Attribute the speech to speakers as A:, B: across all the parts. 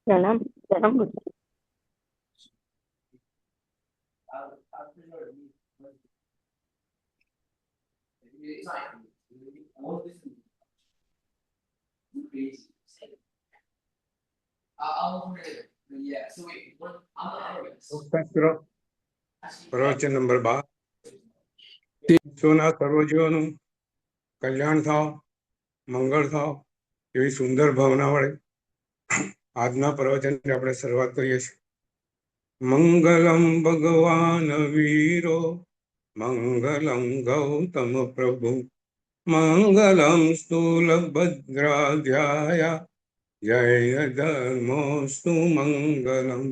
A: પ્રણામ પ્રણામ.
B: શાસ્ત્ર પ્રવચન નંબર 12 વિશ્વના સર્વજીવોનું કલ્યાણ થાવ, મંગળ થાવ એવી સુંદર ભાવના વડે આજના પ્રવચનની આપણે શરૂઆત કરીએ છીએ. મંગલમ ભગવાન વીરો, મંગલમ ગૌતમ પ્રભુ, મંગલમ સ્થૂલભદ્રાધ્યાય, જય ધર્મોસ્તુ મંગલમ.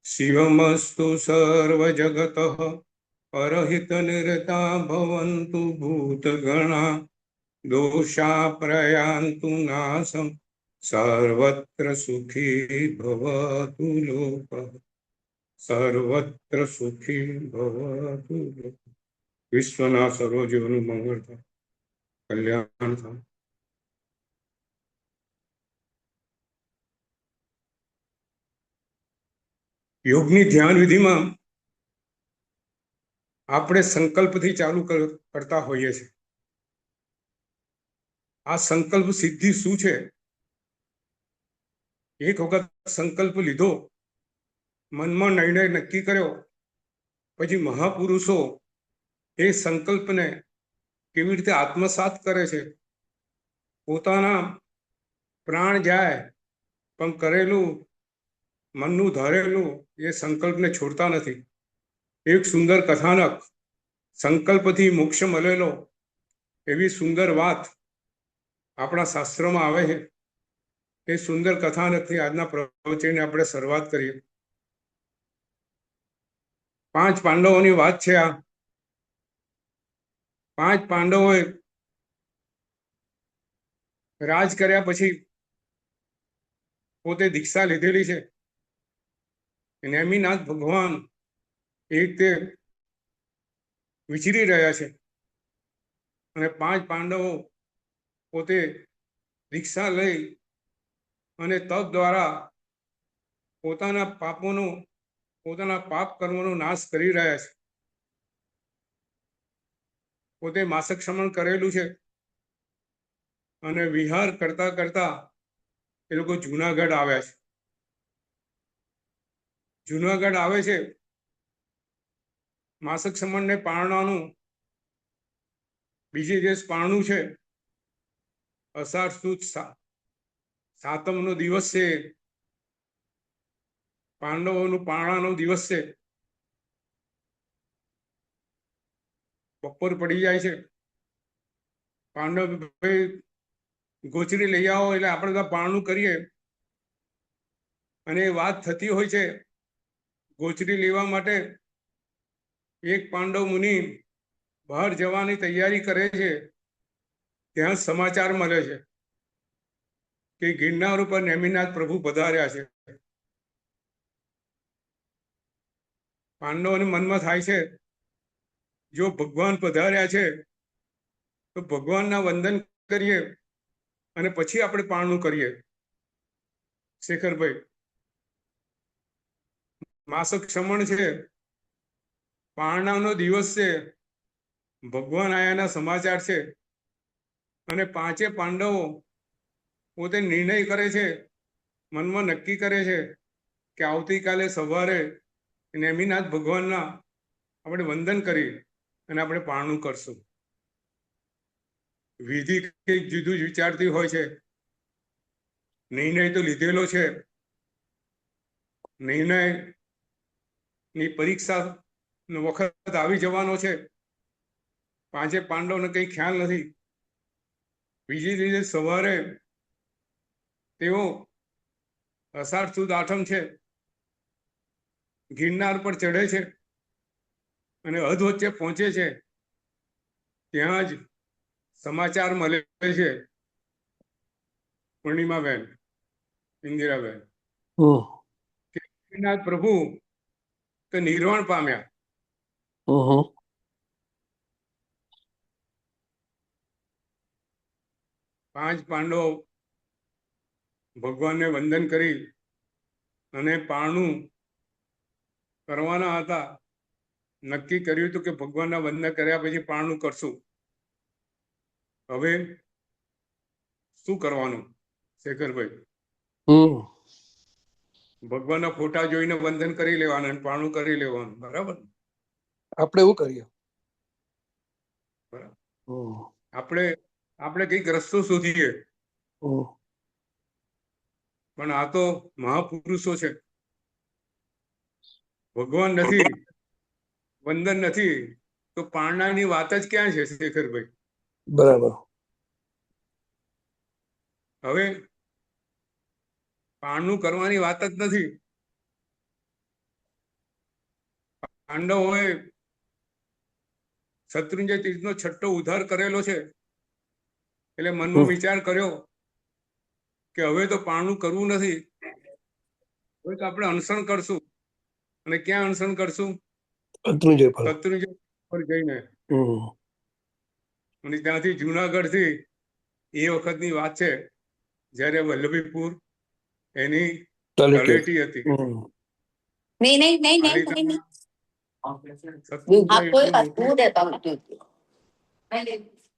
B: શિવમસ્તુ સર્વજગતઃ પરહિતનિરતા ભવन्तु ભૂતગણા, દોષા પ્રયાન્તુ નાશમ, સર્વત્ર સુખી ભવતુ લોકઃ, સર્વત્ર સુખી ભવતુ લોકઃ. વિશ્વના સર્વજીવોનું મંગળ થાય, કલ્યાણ થાય. યોગની ધ્યાન વિધિમાં આપણે સંકલ્પથી ચાલુ કરતા હોઈએ છીએ. આ સંકલ્પ સિદ્ધિ શું છે? એક વખત સંકલ્પ લીધો, મનમાં નિર્ણય નક્કી કર્યો, પછી મહાપુરુષો એ સંકલ્પને કેવી રીતે આત્મસાત કરે છે. પોતાના પ્રાણ જાય પણ કરેલું મનનું ધારેલું એ સંકલ્પને છોડતા નથી. એક સુંદર કથાનક, સંકલ્પથી મોક્ષ મળેલો, એવી સુંદર વાત આપણા શાસ્ત્રોમાં આવે છે. એ સુંદર કથાનકથી આજના પ્રવચનની આપણે શરૂઆત કરીએ. 5 પાંડવોની વાત છે. આ 5 પાંડવોએ રાજ કર્યા પછી પોતે દીક્ષા લીધેલી છે. નેમિનાથ ભગવાન એ રીતે વિચરી રહ્યા છે અને 5 પાંડવો પોતે દીક્ષા લઈ અને તપ દ્વારા પોતાના પાપ કર્મોનો નાશ કરી રહ્યા છે. પોતે માસક શમન કરેલું છે અને વિહાર કરતા કરતા એ લોકો જુનાગઢ આવ્યા છે. જુનાગઢ આવે છે, માસક શમનને પાળવાનું બીજે દિવસ પારણું છે. અષાઢ સુદ સાતમનો દિવસ છે, પાંડવોનું પારણાનો દિવસ છે. બપોર પડી જાય છે. પાંડવ ગોચરી લઈ આવો એટલે આપણે તો પારણું કરીએ. અને વાત થતી હોય છે, ગોચરી લેવા માટે એક પાંડવ મુનિ બહાર જવાની તૈયારી કરે છે. ત્યાં સમાચાર મળે છે કે ગિરનાર ઉપર નેમિનાથ પ્રભુ પધાર્યા છે. પાંડવોને મનમાં થાય છે, જો ભગવાન પધાર્યા છે તો ભગવાનના વંદન કરીએ અને પછી આપણે પારણું કરીએ. શેખરભાઈ, માસક શમણ છે, પારણાનો દિવસ છે, ભગવાન આયાના સમાચાર છે અને 5 પાંડવો પોતે નિર્ણય કરે છે, મનમાં નક્કી કરે છે કે આવતીકાલે સવારે નેમિનાથ ભગવાનના આપણે વંદન કરી અને આપણે પારણું કરશું. વિધિ કંઈક જુદું જ વિચારતી હોય છે. નિર્ણય તો લીધેલો છે, નિર્ણયની પરીક્ષાનો વખત આવી જવાનો છે. 5 પાંડવોને કંઈ ખ્યાલ નથી. બીજી દિવસે સવારે તેઓ અષાઢ સુદ આઠમ છે, ગિરનાર પર ચઢે છે અને હદ વચ્ચે પહોંચે છે. ત્યાં જ સમાચાર મળે છે પૂર્ણિમાબેન, ઇન્દિરાબેન, નેમિનાથ પ્રભુ તો નિર્વાણ પામ્યા. 5 પાંડવો ભગવાનને વંદન કરી અને પારણું કરવાના હતા. નક્કી કર્યું હતું કે ભગવાનના વંદના કર્યા પછી પારણું કરશું. હવે શું કરવાનું શેખરભાઈ? ભગવાનના ફોટા જોઈને વંદન કરી લેવાના અને પારણું કરી લેવાનું, બરાબર?
A: આપણે એવું કરીએ.
B: આપણે કઈક રસ્તો શોધીએ, પણ આ તો મહાપુરુષો છે. ભગવાન નથી, વંદન નથી, તો પારણાની વાત જ ક્યાં છે શેખરભાઈ?
A: બરાબર.
B: હવે પારણું કરવાની વાત જ નથી. પાંડવોએ શત્રુંજય તીર્થનો છઠ્ઠો ઉદ્ધાર કરેલો છે, એટલે મનમાં વિચાર કર્યો કે હવે તો પારણું કરવું નથી, હવે તો આપણે અનશન કરશું. અને ક્યાં અનશન કરશું? શત્રુંજય પર જઈને. અને ત્યાંથી જુનાગઢ થી એ વખતની વાત છે, જયારે વલ્લભીપુર એની તળેટી હતી.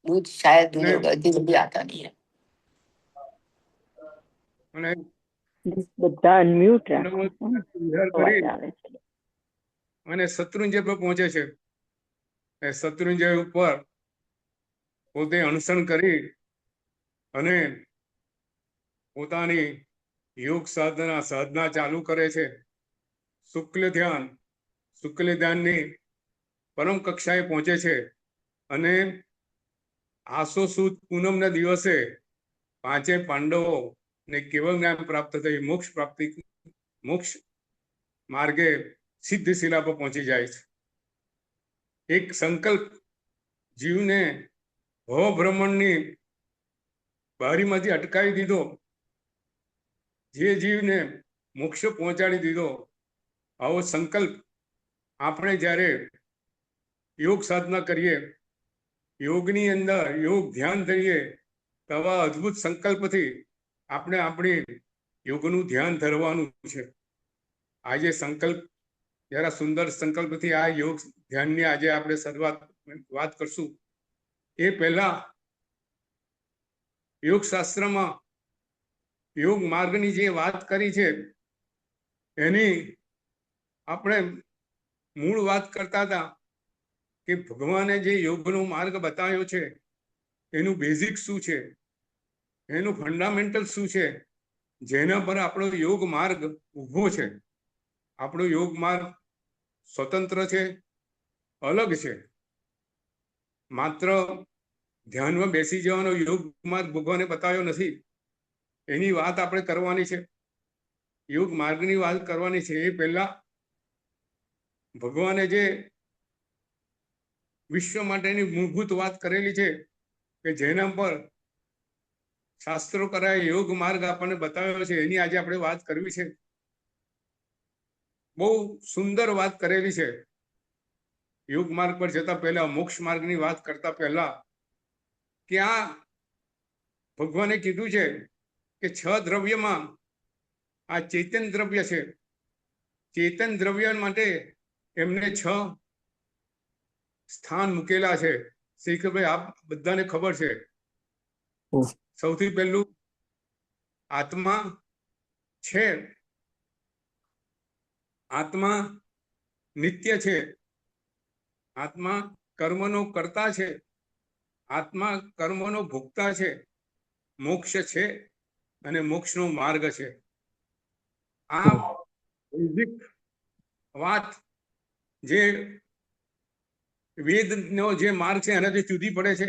C: दूध शायद दूध होगा, दूध भी आता नहीं है.
D: બધા અનમ્યુટ
B: અને શત્રુંજય પર પહોંચે છે. શત્રુંજય ઉપર પોતે અનશન કરી અને પોતાની યોગ સાધના ચાલુ કરે છે. શુક્લ ધ્યાનની પરમ કક્ષાએ પહોંચે છે. અને આસો સુદ પૂનમના દિવસે પાંચે પાંડવો ને કેવળ જ્ઞાન પ્રાપ્ત થઈ મોક્ષ માર્ગે સિદ્ધ શિલા પર પહોંચી જાય છે. એક સંકલ્પ જીવને ભવભ્રમણની બારીમાંથી અટકાવી દીધો, જે જીવને મોક્ષ પહોંચાડી દીધો. આવો સંકલ્પ આપણે જ્યારે યોગ સાધના કરીએ, યોગની અંદર યોગ ધ્યાન કરીએ, આવા અદ્ભુત સંકલ્પથી આપણે આપણી યોગનું ધ્યાન ધરવાનું છે. આજે સંકલ્પ, જરા સુંદર સંકલ્પથી આ યોગ ધ્યાનની આજે આપણે વાત કરશું. એ પહેલા યોગ શાસ્ત્રમાં યોગ માર્ગની જે વાત કરી છે એની આપણે મૂળ વાત કરતા હતા કે ભગવાને જે યોગનો માર્ગ બતાવ્યો છે એનું બેઝિક શું છે, એનું ફંડામેન્ટલ શું છે, જેના પર આપણો યોગ માર્ગ ઊભો છે. આપણો યોગ માર્ગ સ્વતંત્ર છે, અલગ છે. માત્ર ધ્યાનમાં બેસી જવાનો યોગ માર્ગ ભગવાને બતાવ્યો નથી. એની વાત આપણે કરવાની છે, યોગ માર્ગની વાત કરવાની છે. એ પહેલા ભગવાને જે વિશ્વ માટેની મૂળભૂત વાત કરેલી છે કે જેના પર શાસ્ત્રો કરાય યોગ માર્ગ આપણને બતાવ્યો છે, એની આજે આપણે વાત કરવી છે. બહુ સુંદર વાત કરેલી છે. યોગ માર્ગ પર જતા પહેલા, મોક્ષ માર્ગની વાત કરતા પહેલા, કે આ ભગવાને કીધું છે કે 6 દ્રવ્યમાં આ ચૈતન દ્રવ્ય છે. ચેતન દ્રવ્ય માટે એમને 6 સ્થાન મૂકેલા છે. શેખરભાઈ, આપ બધાને ખબર છે. સૌથી પહેલું આત્મા છે. આત્મા નિત્ય છે. આત્મા કર્મનો કર્તા છે. આત્મા કર્મનો ભોગતા છે. મોક્ષ છે અને મોક્ષનો માર્ગ છે. આ બૌદ્ધિક વાત જે વેદનો જે માર્ગ છે એનાથી જુદી પડે છે.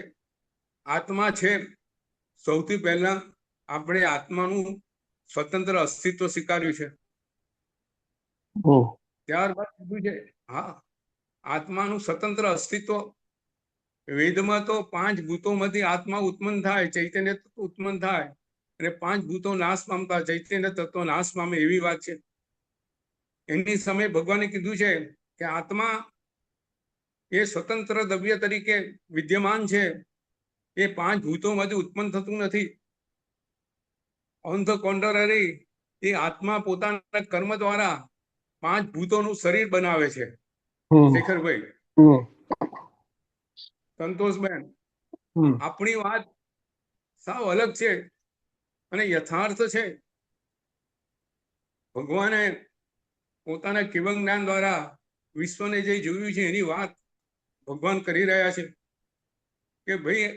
B: આત્મા છે. સૌથી પહેલા આપણે આત્માનું સ્વતંત્ર અસ્તિત્વ સ્વીકાર્યું છે. ત્યારબાદ કીધું છે આત્માનું સ્વતંત્ર અસ્તિત્વ. વેદમાં તો 5 ભૂતોમાંથી આત્મા ઉત્પન્ન થાય, ચૈતન્ય તત્વ ઉત્પન્ન થાય, અને 5 ભૂતો નાશ પામતા, ચૈતન્ય તત્વ નાશ પામે, એવી વાત છે. એની સામે ભગવાને કીધું છે કે આત્મા એ સ્વતંત્ર દ્રવ્ય તરીકે વિદ્યમાન છે. એ 5 ભૂતોમાંથી ઉત્પન્ન થતું નથી. ઓન ધ કોન્ટ્રરી, એ આત્મા પોતાના કર્મ દ્વારા 5 ભૂતોનું શરીર બનાવે છે.
A: હમ
B: શેખરભાઈ,
A: હમ
B: સંતોષબેન,
A: હમ
B: આપણી વાત સાવ અલગ છે અને યથાર્થ છે. ભગવાને પોતાના કેવલ જ્ઞાન દ્વારા વિશ્વને જે જોયું છે એની વાત ભગવાન કરી રહ્યા છે કે ભાઈ,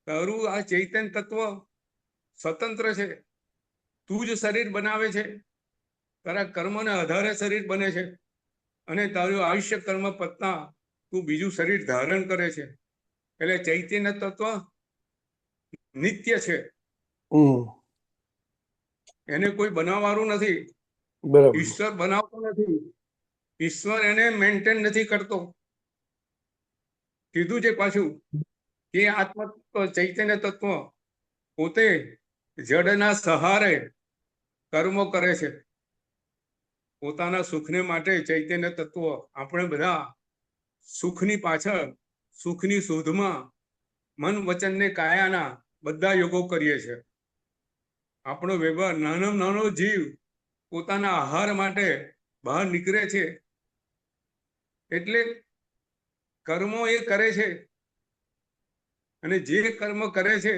B: તારું આ ચૈતન્ય તત્વ સ્વતંત્ર છે. તું જ શરીર બનાવે છે, તારા કર્મને આધારે શરીર બને છે અને તારું આયુષ્ય કર્મ પતતા તું બીજું શરીર ધારણ કરે છે. એટલે ચૈતન્ય તત્વ નિત્ય છે,
A: હમ
B: એને કોઈ બનાવવાનું નથી.
A: બરાબર.
B: ઈશ્વર બનાવતો નથી, ઈશ્વર એને મેન્ટેન નથી કરતો. કીધું છે પાછું કે આત્મ ચૈતન્ય તત્વ પોતે જડના સહારે કર્મો કરે છે. પોતાના સુખને માટે ચૈતન્ય તત્વ, આપણે બધા સુખની પાછળ, સુખની શોધમાં મન વચન ને કાયાના બધા યોગો કરીએ છીએ. આપણો વ્યવહાર, નાનામાં નાનો જીવ પોતાના આહાર માટે બહાર નીકળે છે એટલે કર્મો એ કરે છે. અને જે કર્મ કરે છે,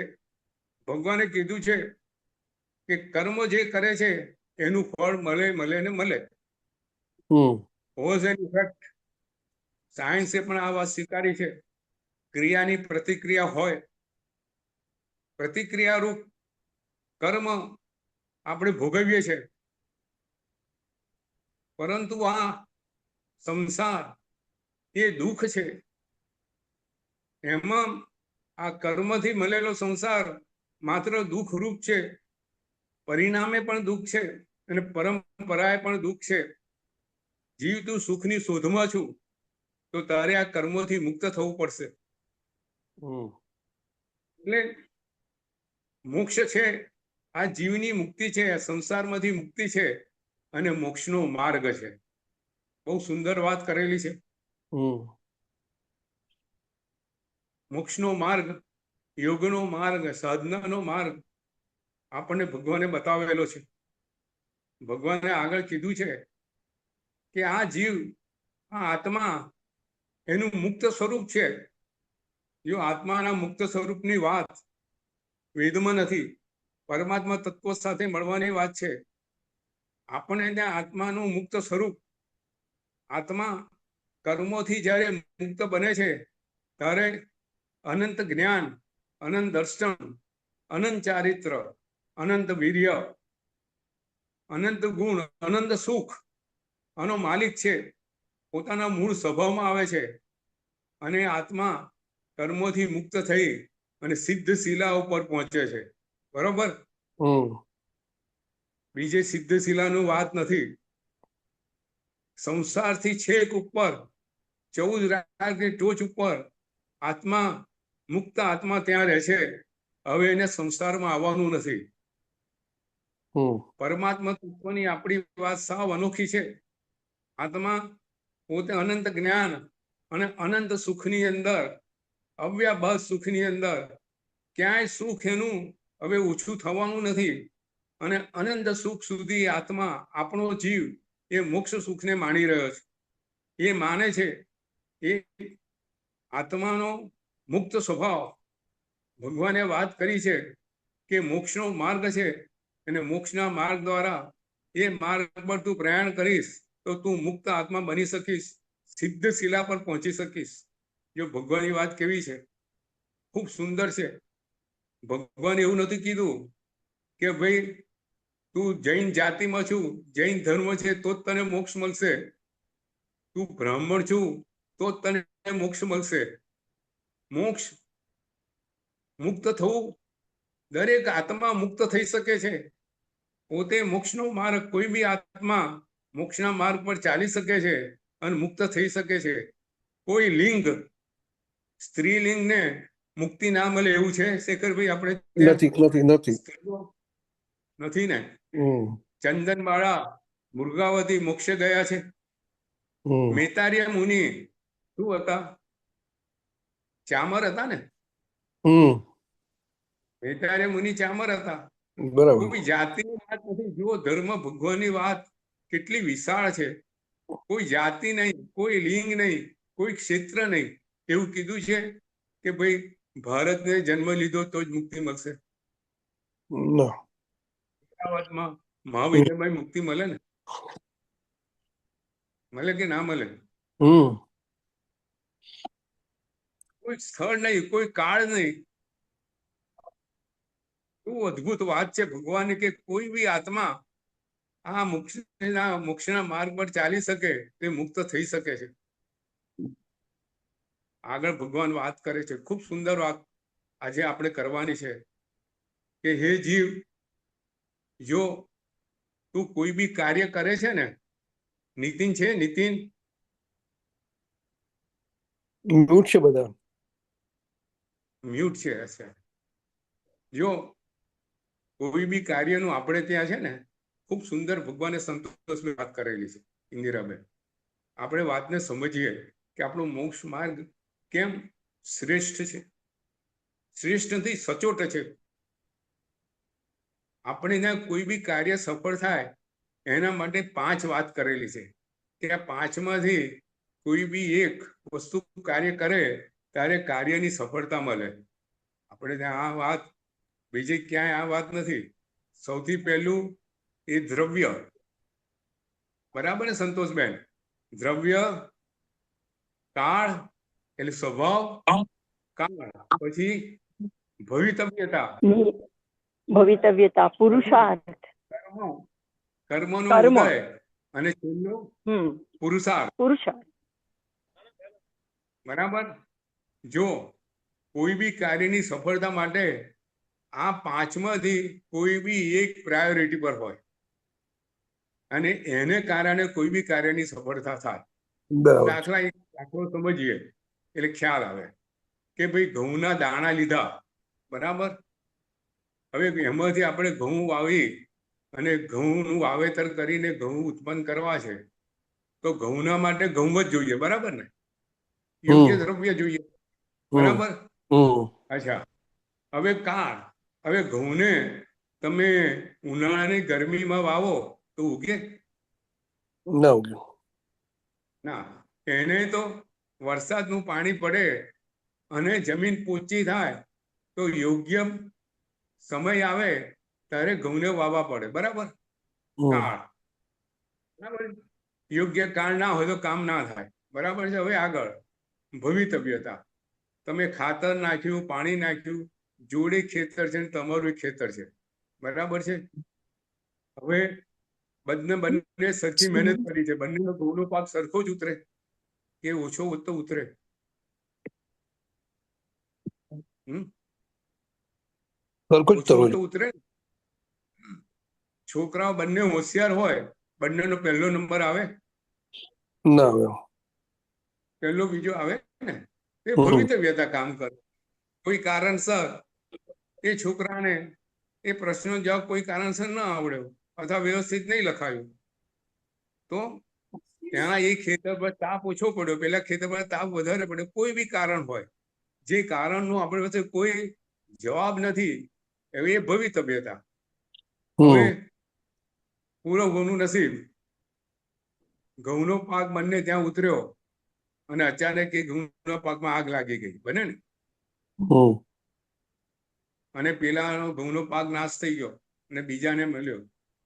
B: ભગવાને કીધું છે કે કર્મ જે કરે છે એનું ફળ મળે મળે ને મળે. કોઝ એન્ડ ઇફેક્ટ, સાયન્સે પણ આ વાત સ્વીકારી છે. ક્રિયાની પ્રતિક્રિયા હોય, પ્રતિક્રિયારૂપ કર્મ આપણે ભોગવીએ છીએ. પરંતુ આ સંસાર એ દુઃખ છે. એમાં આ કર્મથી મળેલો સંસાર માત્ર દુઃખરૂપ છે, પરિણામે પણ દુઃખ છે અને પરંપરાએ પણ દુઃખ છે. જીવ, તું સુખની શોધમાં છું તો તારે આ કર્મોથી મુક્ત થવું પડશે. એટલે મોક્ષ છે, આ જીવની મુક્તિ છે, સંસારમાંથી મુક્તિ છે અને મોક્ષનો માર્ગ છે. બહુ સુંદર વાત કરેલી છે. મોક્ષનો માર્ગ, યોગનો માર્ગ, સાધનાનો માર્ગ આપણને ભગવાને બતાવેલો છે. ભગવાને આગળ કીધું છે કે આ જીવ, આ આત્મા એનું મુક્ત સ્વરૂપ છે. જો આત્માના મુક્ત સ્વરૂપની વાત વેદમાં નથી, પરમાત્મા તત્વ સાથે મળવાની વાત છે. આપણે ત્યાં આત્માનું મુક્ત સ્વરૂપ, આત્મા કર્મોથી જ્યારે મુક્ત બને છે ત્યારે અનંત જ્ઞાન, અનંત દર્શન, અનંત ચારિત્ર, અનંત વીર્ય, અનંત ગુણ, અનંત સુખ આનો માલિક છે. પોતાના મૂળ સ્વભાવમાં આવે છે અને આત્મા કર્મોથી મુક્ત થઈ અને સિદ્ધ શિલા ઉપર પહોંચે છે. બરોબર? બીજે સિદ્ધ શિલાનું વાત નથી. સંસારથી છેક ઉપર 14 રાજની ટોચ ઉપર આત્મા, મુક્ત આત્મા ત્યાં રહે છે. હવે એને સંસારમાં આવવાનું નથી. પરમાત્મા તત્વની આપણી વાત સાવ અનોખી છે. આત્મા પોતે અનંત જ્ઞાન અને અનંત સુખની અંદર, અવ્યાભાસ સુખની અંદર, ક્યાંય સુખ એનું હવે ઓછું થવાનું નથી અને અનંત સુખ સુધી આત્મા, આપણો જીવ એ મોક્ષ સુખને માણી રહ્યો છે. એ માને છે. એ આત્માનો મુક્ત સ્વભાવ, ભગવાને વાત કરી છે કે મોક્ષનો માર્ગ છે અને મોક્ષના માર્ગ દ્વારા એ માર્ગ પર તું પ્રયાણ કરીશ તો તું મુક્ત આત્મા બની શકીશ, સિદ્ધ શિલા પર પહોંચી શકીશ. જો ભગવાનની વાત કેવી છે, ખૂબ સુંદર છે. ભગવાન એવું નથી કીધું કે ભાઈ તું જૈન જાતિમાં છું, જૈન ધર્મ છે તો જ તને મોક્ષ મળશે, તું બ્રાહ્મણ છું તો જ તને મોક્ષ મળશે. મોક્ષ, મુક્ત થવું, દરેક આત્મા મુક્ત થઈ શકે છે. પોતે મોક્ષનો માર્ગ, કોઈ બી આત્મા મોક્ષના માર્ગ પર ચાલી શકે છે અને મુક્ત થઈ શકે છે. કોઈ લિંગ, સ્ત્રીલિંગને મુક્તિ ના મળે એવું છે શેખરભાઈ? આપણે
A: નથી.
B: નથી ને? ચંદનબાળા, મૃગાવતી મોક્ષે ગયા છે. મેતારિયા મુનિ શું હતા? ચામર હતા ને? મેતારિયા મુનિ ચામર હતા.
A: બરાબર.
B: કોઈ જાતિની વાત નથી. જુઓ, ધર્મ ભગવાનની વાત કેટલી વિશાળ છે. કોઈ જાતિ નહીં, કોઈ લિંગ નહીં, કોઈ ક્ષેત્ર નહીં. એવું કીધું છે કે ભાઈ ભારતને જન્મ લીધો તો જ મુક્તિ મળશે.
A: ના.
B: આ વાતમાં મહાવિદ્યામાં મુક્તિ મળે ને? મળે કે ના મળે?
A: હમ
B: કોઈ સ્થળ નહીં, કોઈ કાળ નહીં. શું અદ્ભુત વાત છે ભગવાન, કે કોઈ બી આત્મા આ મોક્ષના માર્ગ પર ચાલી શકે, તે મુક્ત થઈ શકે છે. આગળ ભગવાન વાત કરે છે, ખૂબ સુંદર વાત આજે આપણે કરવાની છે કે હે જીવ, જો તું કોઈ બી કાર્ય કરે છે ને, નીતિન છે, નીતિન
A: મ્યુટ છે બધા.
B: મ્યુટ છે. અચ્છા. જો કોઈ બી કાર્યનું આપણે ત્યાં છે ને, ખૂબ સુંદર ભગવાને સંતોષની વાત કરેલી છે ઇન્દિરાબેન. આપણે વાતને સમજીએ કે આપણો મોક્ષ માર્ગ કેમ શ્રેષ્ઠ છે. શ્રેષ્ઠ નથી, સચોટ છે. આપણે ત્યાં કોઈ બી કાર્ય સફળ થાય એના માટે 5 વાત કરેલી છે કે આ 5માંથી કોઈ બી એક વસ્તુ કાર્ય કરે ત્યારે કાર્યની સફળતા મળે. આપણે ત્યાં આ વાત બીજી ક્યાંય આ વાત નથી. સૌથી પહેલું એ દ્રવ્ય. બરાબર ને સંતોષબેન? દ્રવ્ય, કાળ એટલે સ્વભાવ, કાળ પછી ભવિતવ્યતા,
D: ભવિતવ્યતા, પુરુષાર્થ,
B: કર્મનો
D: કર્મ.
B: ઉદય અને છેલ્લું પુરુષાર્થ.
D: પુરુષાર્થ.
B: બરાબર. જો કોઈ બી કાર્યની સફળતા માટે આ 5માંથી કોઈ બી એક પ્રાયોરિટી પર હોય અને એને કારણે કોઈ બી કાર્યની સફળતા થાય.
A: બરાબર.
B: દાખલો સમજીએ એટલે ખ્યાલ આવે કે ભાઈ ઘઉંના દાણા લીધા, બરાબર. હવે એમાંથી આપણે ઘઉં વાવી અને ઘઉંનું વાવેતર કરીને ઘઉં ઉત્પન્ન કરવા છે, તો ઘઉંના માટે ઘઉં જ જોઈએ, બરાબર ને? યોગ્ય દ્રવ્ય જોઈએ, બરાબર. અચ્છા, હવે કાળ. હવે ઘઉંને તમે ઉનાળાની ગરમીમાં વાવો તો ઉગે
A: ના ઉગ્યું.
B: ના. એને તો વરસાદનું પાણી પડે અને જમીન પોચી થાય તો યોગ્ય સમય આવે ત્યારે ઘઉંને વાવવા પડે, બરાબર. કાળ, બરાબર. યોગ્ય કાળ ના હોય તો કામ ના થાય, બરાબર છે. હવે આગળ ભવિતવ્યતા. તમે ખાતર નાખ્યું, પાણી નાખ્યું, જોડે ખેતર છે ને તમારું ખેતર છે, બરાબર છે. હવે બંને સરખી મહેનત કરી છે, બંનેનો ઘઉંનો પાક સરખો જ ઉતરે કે ઓછો તો ઉતરે? ઓછો તો ઉતરે. છોકરાઓ બંને હોશિયાર હોય, બંનેનો પહેલો નંબર આવે?
A: ના આવે.
B: પહેલો બીજો આવે ને. એ ભવિતવ્યતા કામ કરે. કોઈ કારણસર એ છોકરાને એ પ્રશ્નનો જવાબ કોઈ કારણસર ન આવડ્યો અથવા વ્યવસ્થિત નહીં લખાયું, તો ત્યાં એ ખેતર પર તાપ ઓછો પડ્યો, પેલા ખેતર પર તાપ વધારે પડ્યો, કોઈ બી કારણ હોય, જે કારણનો આપણી પાસે કોઈ જવાબ નથી, એ ભવિતવ્યતા. હવે પૂરો ઘઉંનું નસીબ. ઘઉંનો પાક બંને ત્યાં ઉતર્યો અને અચાનક એ ઘઉંના પાકમાં આગ લાગી ગઈ, બને ને? અને પેલાનો ઘઉંનો પાક નાશ થઈ ગયો અને બીજાને મળ્યો.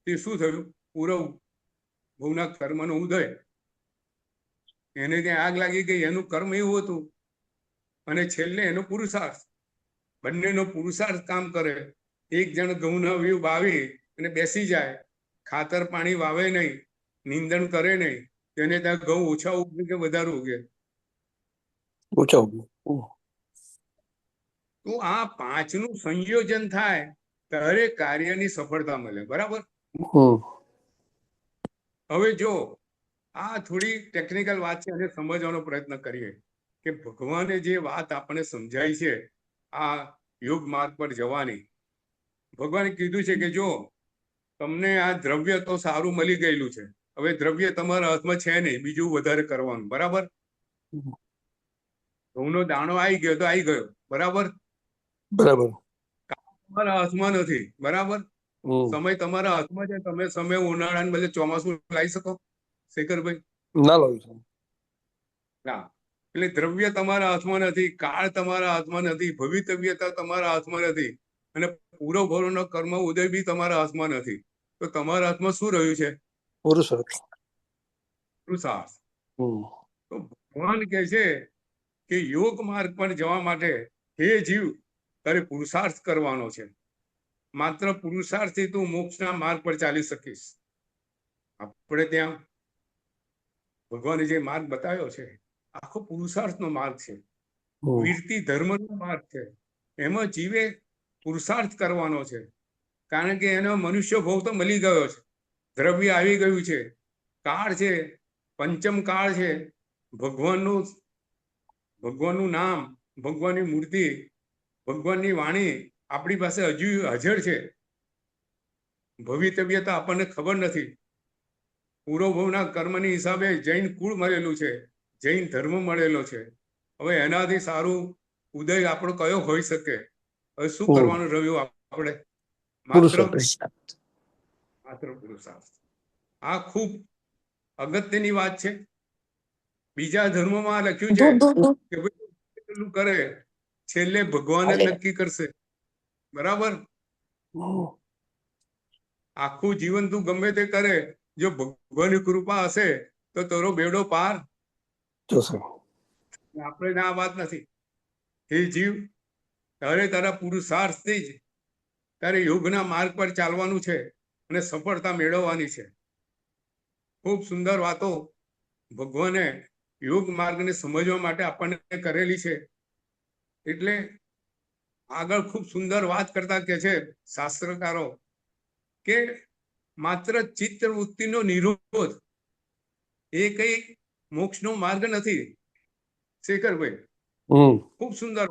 B: તે શું થયું? પૂરો ઘઉંના કર્મનો ઉદય. એને ત્યાં આગ લાગી ગઈ, એનું કર્મ એવું હતું. અને છેલ્લે એનો પુરુષાર્થ. બંનેનો પુરુષાર્થ કામ કરે. એક જણ ઘઉંના વ્યૂ વાવી અને બેસી જાય, ખાતર પાણી વાવે નહીં, નિંદણ કરે નહીં, તેને ત્યાં ઘઉં ઓછા ઉગે કે વધારે ઉગે?
A: ઓછા ઉગે.
B: તો આ 5નું સંયોજન થાય ત્યારે કાર્યની સફળતા મળે, બરાબર. હવે જો આ થોડી ટેકનિકલ વાત છે અને સમજવાનો પ્રયત્ન કરીએ કે ભગવાને જે વાત આપણને સમજાઈ છે આ યોગ માર્ગ પર જવાની. ભગવાને કીધું છે કે જો તમને આ દ્રવ્ય તો સારું મળી ગયેલું છે, હવે દ્રવ્ય તમારા હાથમાં છે નહીં બીજું વધારે કરવાનું, બરાબર. ઘઉંનો દાણો આવી ગયો તો આવી ગયો, બરાબર.
A: બરાબર.
B: તમારા હાથમાં નથી, બરાબર.
A: હમ
B: સમય તમારા હાથમાં છે. તમે સમય ઉનાળાને બદલે ચોમાસું લાવી શકો શેખરભાઈ?
A: ના લાવી શકે.
B: ના. એટલે દ્રવ્ય તમારા હાથમાં નથી, કાળ તમારા હાથમાં નથી, ભવિતવ્યતા તમારા હાથમાં નથી, અને પૂરો ભરોનો કર્મ ઉદય બી તમારા હાથમાં નથી. તો તમારા હાથમાં શું રહ્યું છે?
A: પુરુષાર્થ.
B: પુરુષાર્થ.
A: હમ
B: તો ભગવાન કહે છે કે યોગ માર્ગ પર જવા માટે હે જીવ તારે પુરુષાર્થ કરવાનો છે. માત્ર પુરુષાર્થથી તું મોક્ષના માર્ગ પર ચાલી શકીશ. આપણે ત્યાં ભગવાને જે માર્ગ બતાવ્યો છે આખો પુરુષાર્થનો માર્ગ છે.
A: હમ
B: વીરતી ધર્મનો માર્ગ છે. એમાં જીવે પુરુષાર્થ કરવાનો છે. કારણ કે એનો મનુષ્ય ભોગ તો મળી ગયો છે, દ્રવ્ય આવી ગયું છે, કાળ છે, પંચમ કાળ છે. ભગવાનનું નામ, ભગવાનની મૂર્તિ, ભગવાનની વાણી આપણી પાસે હજુ હાજર છે. ભવિતવ્યતા આપણને ખબર નથી. પૂર્વભવના કર્મની હિસાબે જૈન કુળ મળેલું છે, જૈન ધર્મ મળેલો છે. હવે એનાથી સારું ઉદય આપણો કયો હોઈ શકે? હવે શું કરવાનું રહ્યું આપણે? માત્ર પુરુષાર્થ. આ ખૂબ અગત્યની વાત છે. બીજા ધર્મોમાં લખ્યું છે કે ભાઈ કરે છેલ્લે ભગવાન જ નક્કી કરશે. બરાબર? આખું જીવન તું ગમે તે કરે, જો ભગવાનની કૃપા હશે તો તારો બેડો પાર
A: જશે.
B: આપણે આ વાત નથી. હે જીવ, તારે તારા પુરુષાર્થથી જ તારે યોગના માર્ગ પર ચાલવાનું છે અને સફળતા મેળવવાની છે. ખૂબ સુંદર વાતો ભગવાને યોગ માર્ગને સમજવા માટે આપણને કરેલી છે. એટલે આગળ ખૂબ સુંદર વાત કરતા કે છે શાસ્ત્રકારો કે માત્ર ચિત્તવૃત્તિનો નિરોધ એ કઈ મોક્ષનો માર્ગ નથી. શેખરભાઈ, ખૂબ સુંદર.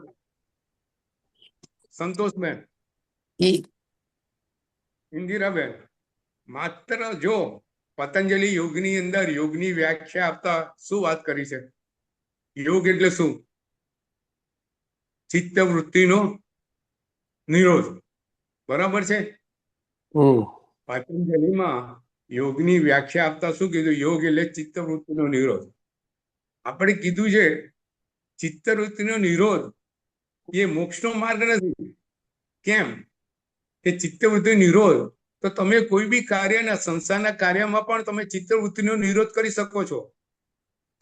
B: સંતોષબેન, ઇન્દિરાબેન, માત્ર જો પતંજલિ યોગની અંદર યોગની વ્યાખ્યા આપતા શું વાત કરી છે? યોગ એટલે શું? ચિત્તવૃત્તિનો નિરોધ. બરાબર છે? પતંજલિમાં યોગની વ્યાખ્યા આપતા શું કીધું? યોગ એટલે ચિત્તવૃત્તિનો નિરોધ. આપણે કીધું છે ચિત્તવૃત્તિનો નિરોધ એ મોક્ષનો માર્ગ નથી. કેમ કે ચિત્તવૃત્તિ નિરોધ તો તમે કોઈ બી કાર્યના સંસારના કાર્યમાં પણ તમે ચિત્તવૃત્તિનો નિરોધ કરી શકો છો.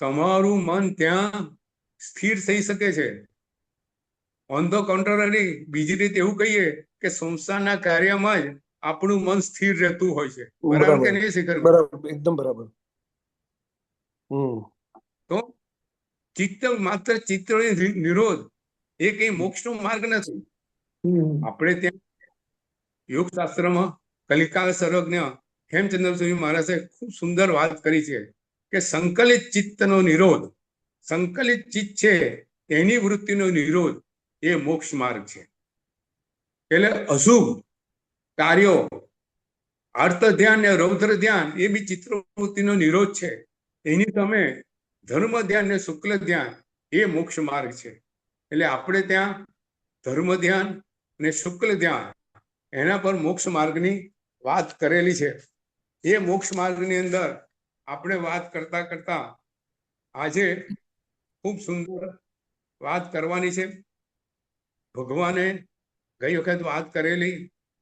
B: તમારું મન ત્યાં સ્થિર થઈ શકે છે. ઓન ધ કોન્ટ્રરી, બીજી રીતે એવું કહીએ કે સંસારના કાર્યમાં જ આપણું મન સ્થિર રહેતું હોય છે. બરાબર કે નહીં શિખર?
A: બરાબર, એકદમ બરાબર.
B: તો ચિત્ત, માત્ર ચિત્ત નિરોધ એ કઈ મોક્ષનો માર્ગ નથી. આપણે ત્યાં યોગ શાસ્ત્રમાં કલિકાલ સર્વજ્ઞ હેમચંદ્ર સ્વામી મહારાજે ખૂબ સુંદર વાત કરી છે કે સંકલિત ચિત્તનો નિરોધ, સંકલિત ચિત્ત છે એની વૃત્તિનો નિરોધ એ મોક્ષ માર્ગ છે. એટલે અશુભ કાર્યો, અર્થ ધ્યાન ને રૌદ્ર ધ્યાન એ બી ચિત્તવૃત્તિનો નિરોધ છે. એની તમે ધર્મ ધ્યાન ને શુક્લ ધ્યાન એ મોક્ષ માર્ગ છે. એટલે આપણે ત્યાં ધર્મ ધ્યાન ને શુક્લ ધ્યાન એના પર મોક્ષ માર્ગની વાત કરેલી છે. એ મોક્ષ માર્ગની અંદર આપણે વાત કરતા કરતા આજે ખૂબ સુંદર વાત કરવાની છે. ભગવાને ગઈ વખત વાત કરેલી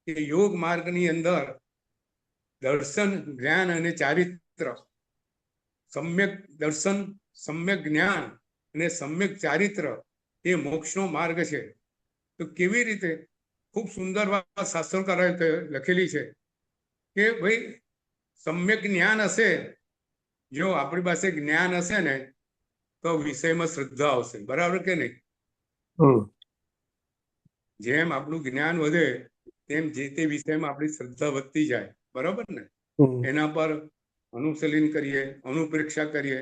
B: કે યોગ માર્ગની અંદર દર્શન, જ્ઞાન અને ચારિત્ર, સમ્યક દર્શન, સમ્યક જ્ઞાન અને સમ્યક ચારિત્ર એ મોક્ષનો માર્ગ છે. તો કેવી રીતે? ખૂબ સુંદર વાત શાસ્ત્રકારોએ લખેલી છે કે ભાઈ સમ્યક જ્ઞાન હશે, જો આપણી પાસે જ્ઞાન હશે ને તો વિષયમાં શ્રદ્ધા આવશે. બરાબર કે નહીં? જેમ આપણું જ્ઞાન વધે તેમ જે તે વિષયમાં આપણી શ્રદ્ધા વધતી જાય. બરાબર ને? એના પર અનુશીલન કરીએ, અનુપ્રેક્ષા કરીએ.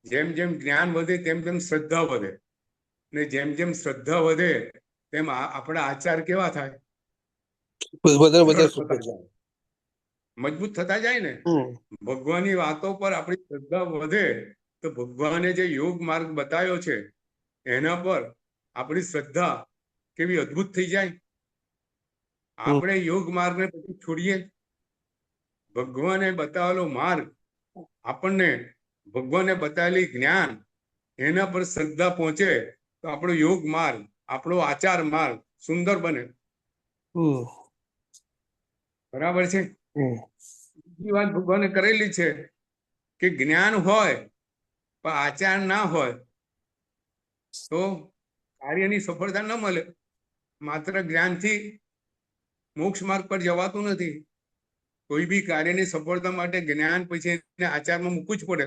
B: જેમ જેમ જ્ઞાન વધે તેમ તેમ શ્રદ્ધા વધે, ને જેમ જેમ શ્રદ્ધા વધે તેમ આપણા આચાર કેવા થાય? મજબૂત થતા જાય ને. ભગવાનની વાતો પર આપણી શ્રદ્ધા વધે તો ભગવાને જે યોગ માર્ગ બતાવ્યો છે એના પર આપણી શ્રદ્ધા કેવી અદ્ભુત થઈ જાય. આપણે યોગ માર્ગને પછી છોડીએ. ભગવાને બતાવેલો માર્ગ, આપણને ભગવાને બતાવેલી જ્ઞાન, એના પર શ્રદ્ધા પહોંચે તો આપણો યોગ માર્ગ, આપણો આચાર માર્ગ સુંદર બને. બરાબર છે. બીજી વાત ભગવાને કરેલી છે કે જ્ઞાન હોય પણ આચાર ના હોય તો કાર્યની સફળતા ન મળે. માત્ર જ્ઞાનથી મોક્ષ માર્ગ પર જવાતું નથી. કોઈ બી કાર્યની સફળતા માટે જ્ઞાન પછી આચારમાં મૂકવું જ પડે.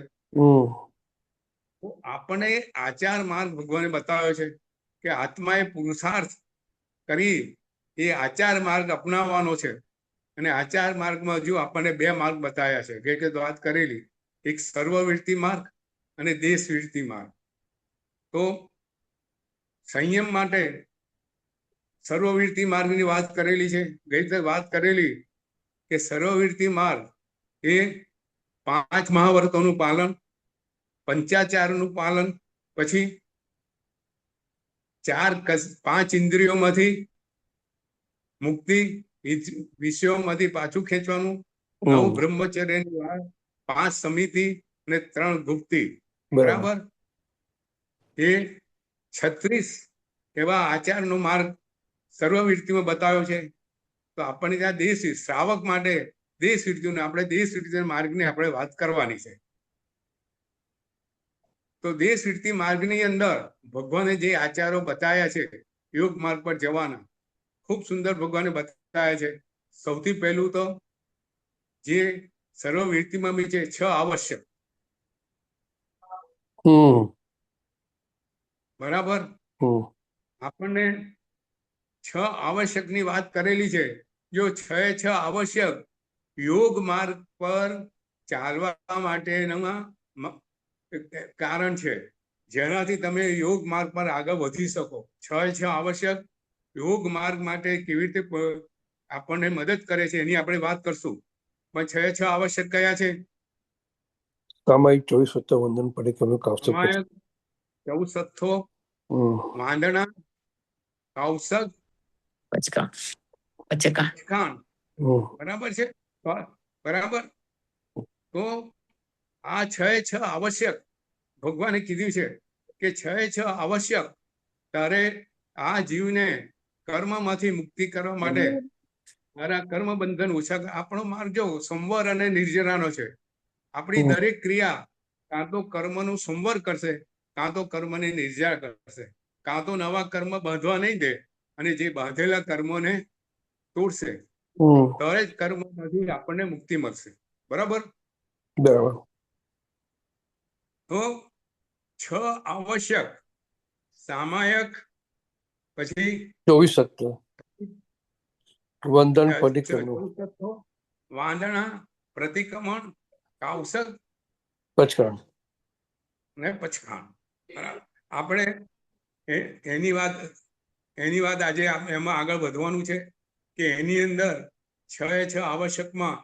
B: તો આપણને આચાર માર્ગ ભગવાને બતાવ્યો છે કે આત્માએ પુરુષાર્થ કરી એ આચાર માર્ગ અપનાવવાનો છે. અને આચાર માર્ગમાં હજુ આપણને બે માર્ગ બતાવ્યા છે કે વાત કરેલી, એક સર્વવૃત્તિ માર્ગ અને દેશવૃત્તિ માર્ગ. તો સંયમ માટે સર્વવૃત્તિ માર્ગની વાત કરેલી છે. ગઈ વાત કરેલી કે સર્વવૃત્તિ માર્ગ એ 5 મહાવ્રતોનું પાલન, પંચાચારનું પાલન, પછી 5 ઇન્દ્રિયોમાંથી મુક્તિ, વિષયોમાંથી પાછું ખેંચવાનું, 9 બ્રહ્મચર્યની વાત, 5 સમિતિ અને 3 ગુપ્તિ. બરાબર. એ 36 એવા આચારનો માર્ગ સર્વવૃત્તિમાં બતાવ્યો છે. તો આપણને ત્યાં દેશ શ્રાવક માટે દેશવૃત્તિઓને આપણે દેશવૃત્તિ માર્ગની આપણે વાત કરવાની છે. તો દેશવૃત્તિ માર્ગની અંદર ભગવાને જે આચારો બતાવ્યા છે યોગ માર્ગ પર જવાના, ખૂબ સુંદર ભગવાને બતાવ્યા છે. સૌથી પહેલું તો જે સર્વવૃત્તિમાં બી છે 6 આવશ્યક. બરાબર. આપણને 6 આવશ્યકની વાત કરેલી છે. જો 6 આવશ્યક યોગ માર્ગ પર ચાલવા માટેના કારણ છે, જેનાથી તમે યોગ માર્ગ પર આગળ વધી શકો. 6 આવશ્યક યોગ માર્ગ માટે કેવી રીતે આપણને મદદ કરે છે એની આપણે વાત કરશું. પણ 6 આવશ્યક કયા છે?
A: સામાયિક 24 સત્તો વંદન પરિક્રમા કૌશક,
B: સામાયિક 14 સત્તો, વાંદણા, કૌશક, પચકાણ. બરાબર છે. બરાબર. તો આ 6 આવશ્યક ભગવાને કીધું છે કે 6 આવશ્યક તારે આ જીવને કર્મમાંથી મુક્તિ કરવા માટે, તારા કર્મ બંધન ઓછા. આપણો માર્ગ જો સંવર અને નિર્જરાનો છે. આપણી દરેક ક્રિયા કાં તો કર્મનું સંવર કરશે, કાં તો કર્મને નિર્જરા કરશે, કાં તો નવા કર્મ બાંધવા નહીં દે અને જે બાંધેલા કર્મોને તોડશે. ત્યારે જ કર્મમાંથી આપણને મુક્તિ મળશે. બરાબર.
A: બરાબર.
B: તો 6 આવશ્યક સામાયક, પછી
A: 24 સત્તો વંદન પરિક્રમા,
B: વાંદણા, પ્રતિક્રમણ, કૌશક,
A: પચકાણ
B: ને પચકાણ. બરાબર. આપણે એની વાત આજે એમાં આગળ વધવાનું છે કે એની અંદર 6 આવશ્યકમાં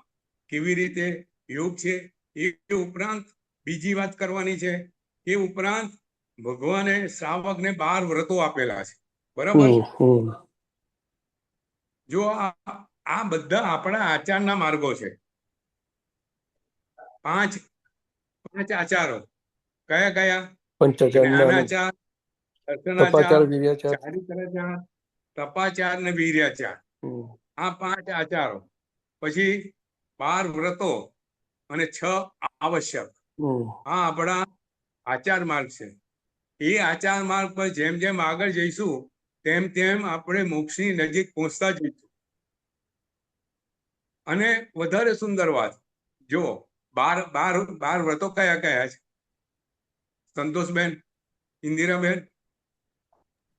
B: કેવી રીતે યોગ છે. એ ઉપરાંત બીજી વાત કરવાની છે. એ ઉપરાંત ભગવાને શ્રાવકને 12 વ્રતો આપેલા છે. બરાબર. જો આ બધા આપણા આચારના માર્ગો છે. 5 આચારો કયા કયા? જ્ઞાનાચાર, દર્શનાચાર, ચારિત્રાચાર, તપાચાર ને વીર્યાચાર. આ 5 આચારો, પછી 12 વ્રતો અને 6 આવશ્યક. આ આપણા આચાર માર્ગ છે. એ આચાર માર્ગ પર જેમ જેમ આગળ જઈશું તેમ તેમ આપણે મોક્ષની નજીક પહોંચતા જઈશું. અને વધારે સુંદર વાત, જો 12 વ્રતો કયા કયા છે? સંતોષબેન, ઇન્દિરાબેન?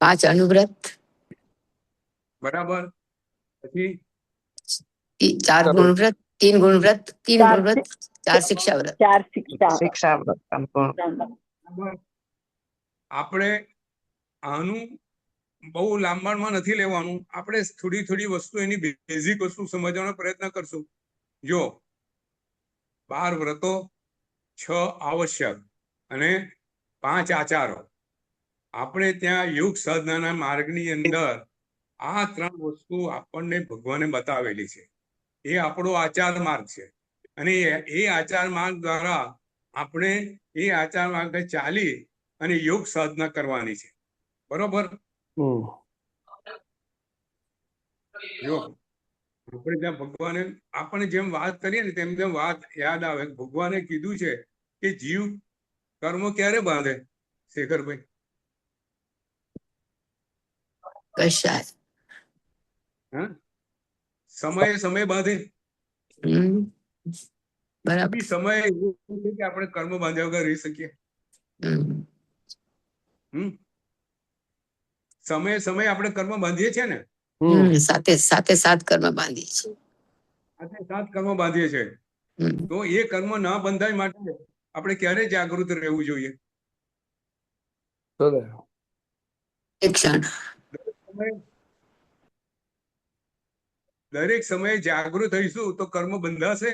C: 5 અનુવ્રત,
B: બરાબર. પછી
C: 4 ગુણવ્રત, 3 ગુણવ્રત, 3 ગુણવ્રત, 4 શિક્ષા વ્રત,
D: 4 શિક્ષા વ્રત.
B: આપણે આનું બહુ લાંબાણમાં નથી લેવાનું. આપણે થોડી થોડી વસ્તુ, એની બેઝિક વસ્તુ સમજવાનો પ્રયત્ન કરશું. જો 12 વ્રતો, 6 આવશ્યક અને 5 આચારો. આપણે ત્યાં યોગ સાધનાના માર્ગની અંદર આ 3 વસ્તુ આપણને ભગવાને બતાવેલી છે. એ આપણો આચાર માર્ગ છે અને એ આચાર માર્ગ દ્વારા આપણે એ આચાર માર્ગે ચાલી અને યોગ સાધના કરવાની છે. બરોબર? યોગ આપણે ત્યાં ભગવાને આપણે જેમ વાત કરીએ ને તેમ તેમ વાત યાદ આવે. ભગવાને કીધું છે કે જીવ કર્મ ક્યારે બાંધે શેખરભાઈ?
C: કશાય.
B: હા, સમયે સમય બાંધે.
C: બરાબર.
B: સમય એવો છે કે આપણે કર્મ બાંધ્યા વગર રહી શકીએ? સમયે સમય આપણે કર્મ બાંધીએ છીએ ને?
C: સાથે સાથે સાત કર્મ બાંધીએ છીએ.
B: સાથે સાત કર્મ બાંધીએ છીએ. તો એ કર્મ ના બંધાય માટે આપણે ક્યારે જાગૃત રહેવું જોઈએ?
C: એક ક્ષણ.
B: દરેક સમયે જાગૃત થઈશું તો કર્મ બંધાશે?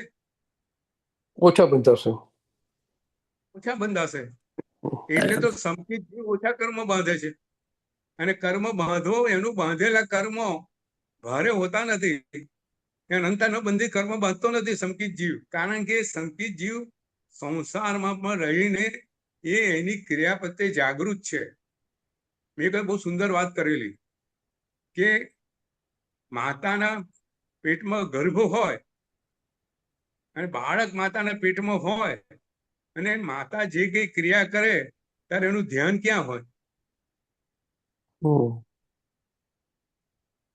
A: ઓછા બંધાશે.
B: ઓછા બંધાશે. એટલે તો સંકિત જીવ ઓછા કર્મ બાંધે છે. અને કર્મ બાંધવો, એનું બાંધેલા કર્મ ભારે હોતા નથી. અનંતા ન બંધી કર્મ બાંધતો નથી સંકિત જીવ. કારણ કે સંકિત જીવ સંસારમાં પણ રહીને એની ક્રિયા પ્રત્યે જાગૃત છે. મેં કઈ બહુ સુંદર વાત કરેલી કે માતાના પેટમાં ગર્ભ હોય અને બાળક માતાના પેટમાં હોય અને માતા જે કઈ ક્રિયા કરે ત્યારે એનું ધ્યાન ક્યાં હોય?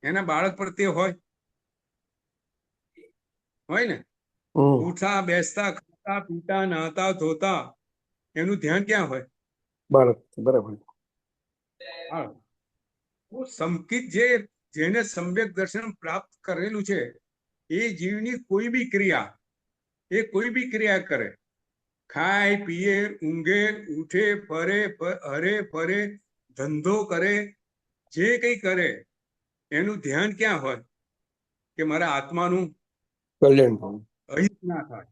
B: એના બાળક પ્રત્યે હોય ને? ઉઠતા બેસતા ખાતા પીતા નહાતા ધોતા એનું ધ્યાન ક્યાં હોય?
A: બાળક. બરાબર.
B: સંકિત જેને સમ્યક દર્શન પ્રાપ્ત કરેલું છે એ જીવની કોઈ બી ક્રિયા કરે, ખાય પીએ ઊંઘે ઉઠે ફરે હરે ફરે ધંધો કરે, જે કઈ કરે એનું ધ્યાન ક્યાં હોય? કે મારા આત્માનું
A: કલ્યાણ
B: અહિત ના થાય.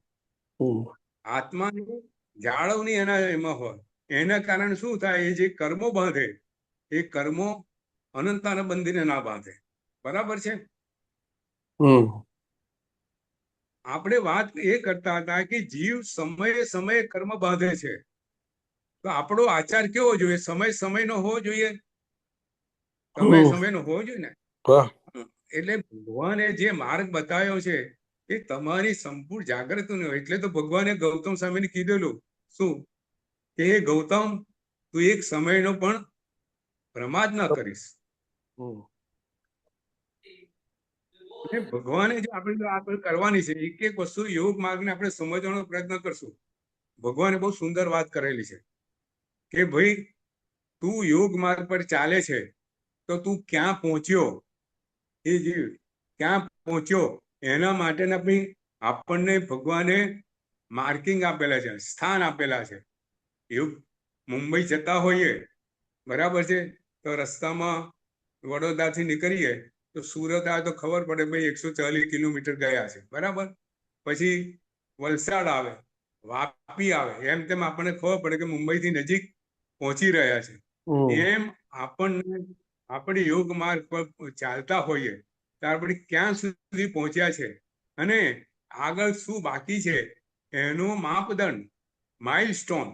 B: આત્માની જાળવણી એમાં હોય. એના કારણે શું થાય? એ જે કર્મો બાંધે એ કર્મો અનંતાને બંધીને ના બાંધે. બરાબર છે? આપણે વાત એ કરતા હતા કે જીવ સમયે સમયે કર્મ બાંધે છે. તો આપણો આચાર કેવો જોઈએ? સમય સમયનો હોવો જોઈએ. સમયનો હોવો જોઈએ ને? એટલે ભગવાને જે માર્ગ બતાવ્યો છે એ તમારી સંપૂર્ણ જાગૃતિ હોય. એટલે તો ભગવાને ગૌતમ સ્વામીને કીધેલું શું કે હે ગૌતમ, તું એક સમયનો પણ પ્રમાદ ન કરીશ. ભગવાને જે આપણે કરવાની છે એક એક વસ્તુ યોગ માર્ગને આપણે સમજવાનો પ્રયત્ન કરશું. ભગવાને બહુ સુંદર વાત કરેલી છે કે ભાઈ તું યોગ માર્ગ પર ચાલે છે તો તું ક્યાં પહોંચ્યો? એ જીવ ક્યાં પહોંચ્યો એના માટેના બી આપણને ભગવાને માર્કિંગ આપેલા છે, સ્થાન આપેલા છે. એવું મુંબઈ જતા હોઈએ, બરાબર છે, તો રસ્તામાં વડોદરાથી નીકળીએ તો સુરત આવે તો ખબર પડે ભાઈ 140 કિલોમીટર ગયા છે. બરાબર. પછી વલસાડ આવે, વાપી આવે, એમ તેમ આપણને ખબર પડે કે મુંબઈથી નજીક પહોંચી રહ્યા છે. એમ આપણને આપણે યોગ માર્ગ પર ચાલતા હોઈએ ત્યાર પછી ક્યાં સુધી પહોંચ્યા છે અને આગળ શું બાકી છે એનો માપદંડ, માઇલસ્ટોન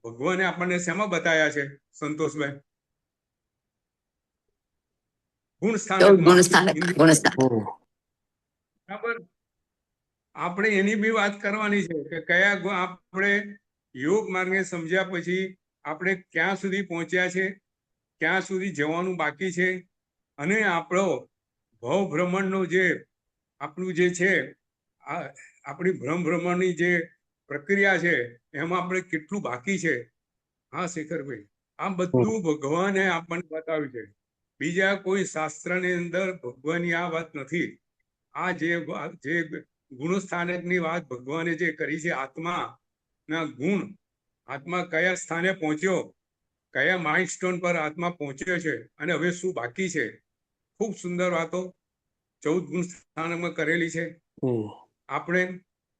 B: ભગવાને આપણને શેમાં બતાવ્યા છે સંતોષભાઈ? બરાબર. આપણે એની બી વાત કરવાની છે કે કયા આપણે યોગ માર્ગને સમજ્યા પછી આપણે ક્યાં સુધી પહોંચ્યા છે, ક્યાં સુધી જવાનું બાકી છે અને આપણો ભવ ભ્રમણનો જે આપણું જે છે આપણી ભ્રમણની જે પ્રક્રિયા છે એમાં આપણે કેટલું બાકી છે. હા શેખરભાઈ, આ બધું ભગવાને આપણને બતાવ્યું છે. બીજા કોઈ શાસ્ત્રની અંદર ભગવાનની આ વાત નથી. આ જે ગુણસ્થાનકની વાત ભગવાને જે કરી છે, આત્માના ગુણ, આત્મા કયા સ્થાને પહોંચ્યો, કયા માઇલસ્ટોન પર આત્મા પહોંચ્યો છે અને હવે શું બાકી છે. ખૂબ સુંદર વાતો 14 ગુણ સ્થાનમાં કરેલી છે. આપણે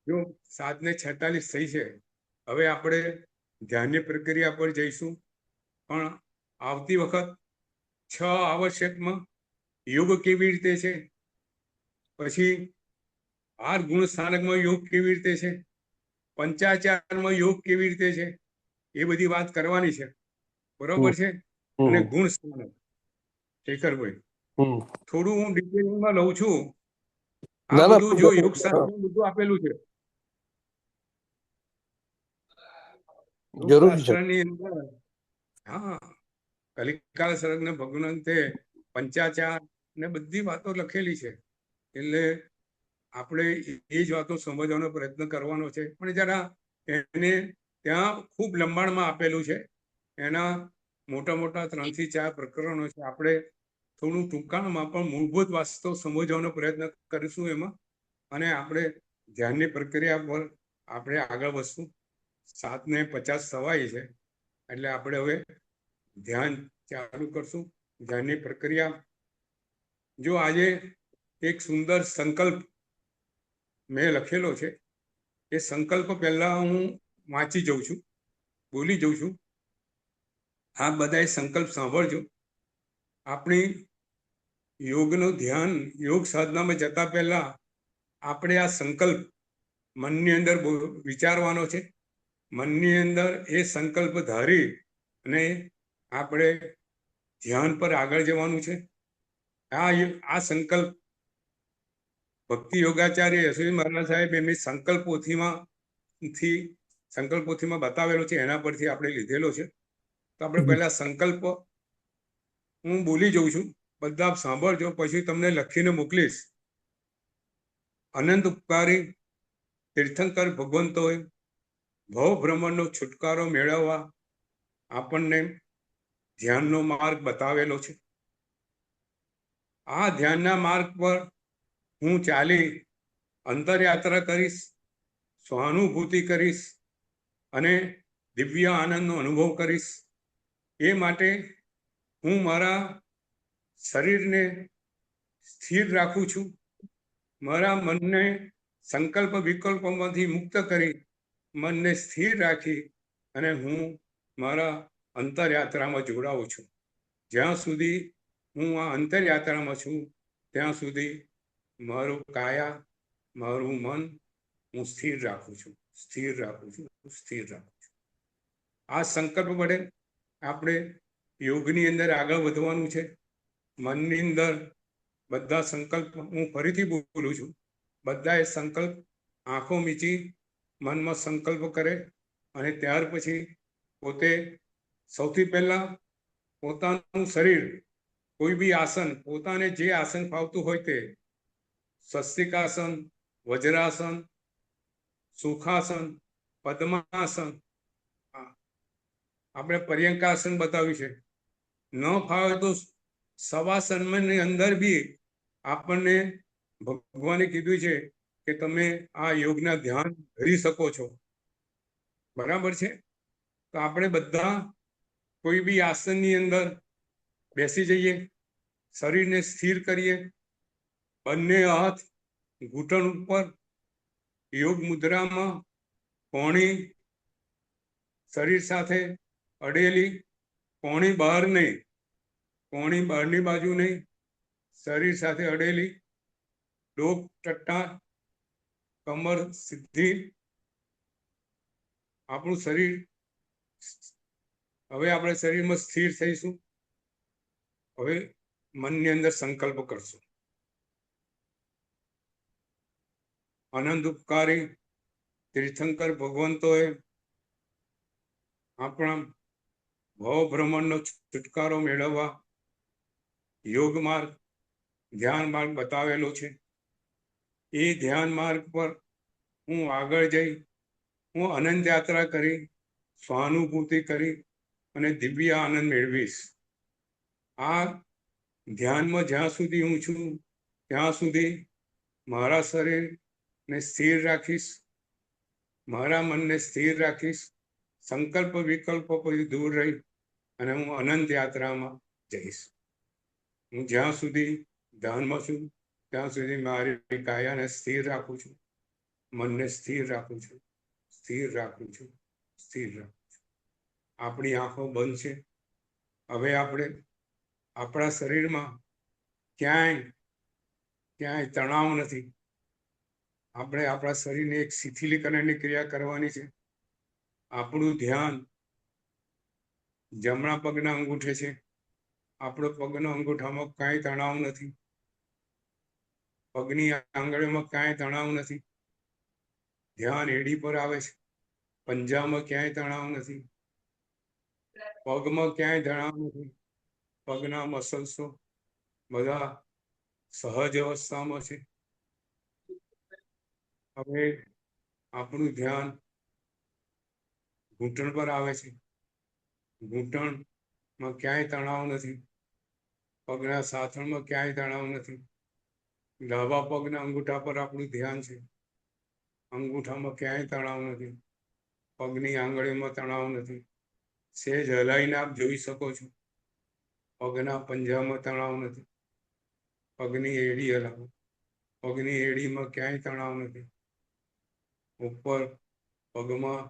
B: જો 7:46 થઈ છે, હવે આપણે ધ્યાનની પ્રક્રિયા પર જઈશું. પણ આવતી વખત 6 આવશ્યકમાં યોગ કેવી રીતે છે, પછી 8 ગુણ સ્થાનકમાં યોગ કેવી રીતે છે, પંચાચારમાં યોગ કેવી રીતે છે, એ બધી વાત કરવાની છે. બરોબર છે. અને ગુણ સ્થાનક શેખરભાઈ થોડું હું ડિટેલિંગમાં લઉં છું. આ બધું જો યોગ શાસ્ત્ર બધું આપેલું છે.
A: જરૂરી છે.
B: શાસ્ત્રની અંદર હા કલિકાલ સર્ગને ભગવંતે પંચાચાર ને બધી વાતો લખેલી છે. એટલે આપણે એ જ વાતો સમજવાનો પ્રયત્ન કરવાનો છે. પણ જરા એને ત્યાં ખૂબ લંબાણમાં આપેલું છે. એના મોટા મોટા 3 થી 4 પ્રકરણો છે. આપણે થોડું ટૂંકાણમાં પણ મૂળભૂત વાસ્તવ સમજવાનો પ્રયત્ન કરીશું એમાં. અને આપણે ધ્યાનની પ્રક્રિયા પર આપણે આગળ વધશું. 7:50 થવાય છે, એટલે આપણે હવે ધ્યાન ચાલુ કરશું. ધ્યાનની પ્રક્રિયા જો આજે એક સુંદર સંકલ્પ મેં લખેલો છે. એ સંકલ્પ પહેલા હું વાંચી જઉં છું, બોલી જઉં છું. આ બધાએ સંકલ્પ સાંભળજો. આપણી યોગનું ધ્યાન, યોગ સાધનામાં જતા પહેલા આપણે આ સંકલ્પ મનની અંદર વિચારવાનો છે. મનની અંદર એ સંકલ્પ ધારી અને આપણે ધ્યાન પર આગળ જવાનું છે. આ સંકલ્પ ભક્તિ યોગાચાર્ય યશવી મહારાજ સાહેબ એમની સંકલ્પ પોથીમાં બતાવેલો છે. એના પરથી આપણે લીધેલો છે. તો આપણે પહેલા સંકલ્પ હું બોલી જઉં છું, બધા સાંભળજો, પછી તમને લખીને મોકલીશ. અનંત ઉપકારી તીર્થંકર ભગવંતોએ ભવ ભ્રમણનો છુટકારો મેળવવા આપણને ધ્યાનનો માર્ગ બતાવેલો છે. આ ધ્યાનના માર્ગ પર હું ચાલી અંતરયાત્રા કરીશ, સહાનુભૂતિ કરીશ અને દિવ્ય આનંદનો અનુભવ કરીશ. એ માટે હું મારા શરીરને સ્થિર રાખું છું. મારા મનને સંકલ્પ વિકલ્પોમાંથી મુક્ત કરી મનને સ્થિર રાખી અને હું મારા અંતરયાત્રામાં જોડાઉં છું. જ્યાં સુધી હું આ અંતરયાત્રામાં છું ત્યાં સુધી મારું કાયા, મારું મન હું સ્થિર રાખું છું. આ સંકલ્પ વડે આપણે યોગની અંદર આગળ વધવાનું છે. મનની અંદર બધા સંકલ્પ હું ફરીથી બોલું છું. બધાએ સંકલ્પ આંખો મીચી મનમાં સંકલ્પ કરે અને ત્યાર પછી પોતે સૌથી પહેલા પોતાનું શરીર, કોઈ બી આસન, પોતાને જે આસન ફાવતું હોય તે, સ્વસ્તિકાસન, વજ્રાસન, સુખાસન, પદ્માસન, આપણે પર્યંકાસન બતાવ્યું છે. ન ફાવે તો શવાસનની અંદર બી આપણને ભગવાને કીધું છે કે તમે આ યોગના ધ્યાન ધરી શકો છો. બરાબર છે. તો આપણે બધા કોઈ બી આસનની અંદર બેસી જઈએ, શરીરને સ્થિર કરીએ, બંને હાથ ઘૂંટણ ઉપર, યોગ મુદ્રામાં, કોણી શરીર સાથે અડેલી, કોણી બહાર નહીં, કોણી બહારની બાજુ નહીં, શરીર સાથે અડેલી, ડોક ટટ્ટા, કમર સીધી, આપણું શરીર. હવે આપણે શરીરમાં સ્થિર થઈશું. હવે મનની અંદર સંકલ્પ કરશું. આનંદ ઉપકારી તીર્થંકર ભગવંતોએ આપણા ભવ ભ્રમણનો છુટકારો મેળવવા યોગ માર્ગ, ધ્યાન માર્ગ બતાવેલો છે. એ ધ્યાન માર્ગ પર હું આગળ જઈ હું અનંત યાત્રા કરી, સહાનુભૂતિ કરી અને દિવ્ય આનંદ મેળવીશ. આ ધ્યાનમાં જ્યાં સુધી હું છું ત્યાં સુધી મારા શરીરને સ્થિર રાખીશ, મારા મનને સ્થિર રાખીશ. સંકલ્પ વિકલ્પો પછી દૂર રહી અને હું અનંત યાત્રામાં જઈશ. હું જ્યાં સુધી ધ્યાનમાં છું ત્યાં સુધી મારી કાયાને સ્થિર રાખું છું, મનને સ્થિર રાખું છું. આપણી આંખો બંધ છે. હવે આપણે આપણા શરીરમાં ક્યાંય તણાવ નથી. આપણે આપણા શરીરને એક શિથિલીકરણની ક્રિયા કરવાની છે. આપણું ધ્યાન જમણા પગના અંગૂઠે છે. આપણો પગનો અંગૂઠામાં કાંઈ તણાવ નથી. પગની આંગળીઓમાં કાંઈ તણાવ નથી. ધ્યાન એડી પર આવે છે. પંજામાં ક્યાંય તણાવ નથી. પગમાં ક્યાંય તણાવ નથી. પગના મસલ્સો બધા સહજ અવસ્થામાં છે. હવે આપણું ધ્યાન ઘૂંટણ પર આવે છે. ઘૂંટણમાં ક્યાંય તણાવ નથી. પગના સાથળમાં ક્યાંય તણાવ નથી. ડાબા પગના અંગૂઠા પર આપણું ધ્યાન છે. અંગૂઠામાં ક્યાંય તણાવ નથી. પગની આંગળીમાં તણાવ નથી. સહેજ હલાઈને આપ જોઈ શકો છો. પગના પંજામાં તણાવ નથી. પગની એડી હલાવો. પગની એડીમાં ક્યાંય તણાવ નથી. ઉપર પગમાં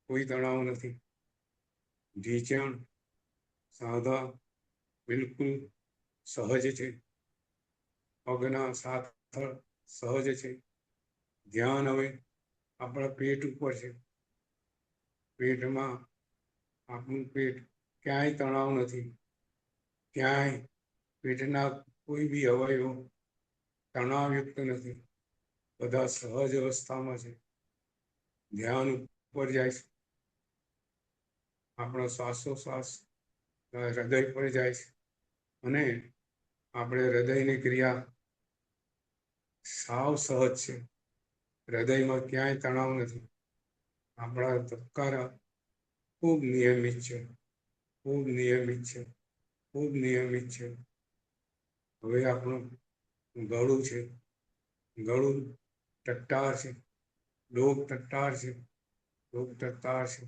B: કોઈ તણાવ નથી. ઢીંચણ સાંધા બિલકુલ સહજ છે. પગના સાથળ સહજ છે. ધ્યાન હવે આપણા પેટ ઉપર છે. પેટમાં આપણું પેટ ક્યાંય તણાવ નથી. ક્યાંય પેટના કોઈ બી અવયવો તણાવયુક્ત નથી. બધા સહજ અવસ્થામાં છે. ધ્યાન ઉપર જાય છે. આપણો શ્વાસોશ્વાસ હૃદય પર જાય છે. અને આપણે હૃદયની ક્રિયા સાવ સહજ છે. હૃદયમાં ક્યાંય તણાવ નથી. આપણા ધબકારા ખૂબ નિયમિત છે. ખૂબ નિયમિત છે. ખૂબ નિયમિત છે. હવે આપણું ગળું છે. ગળું ટટ્ટાર છે. ડોક ટટ્ટાર છે. ડોક ટટ્ટાર છે.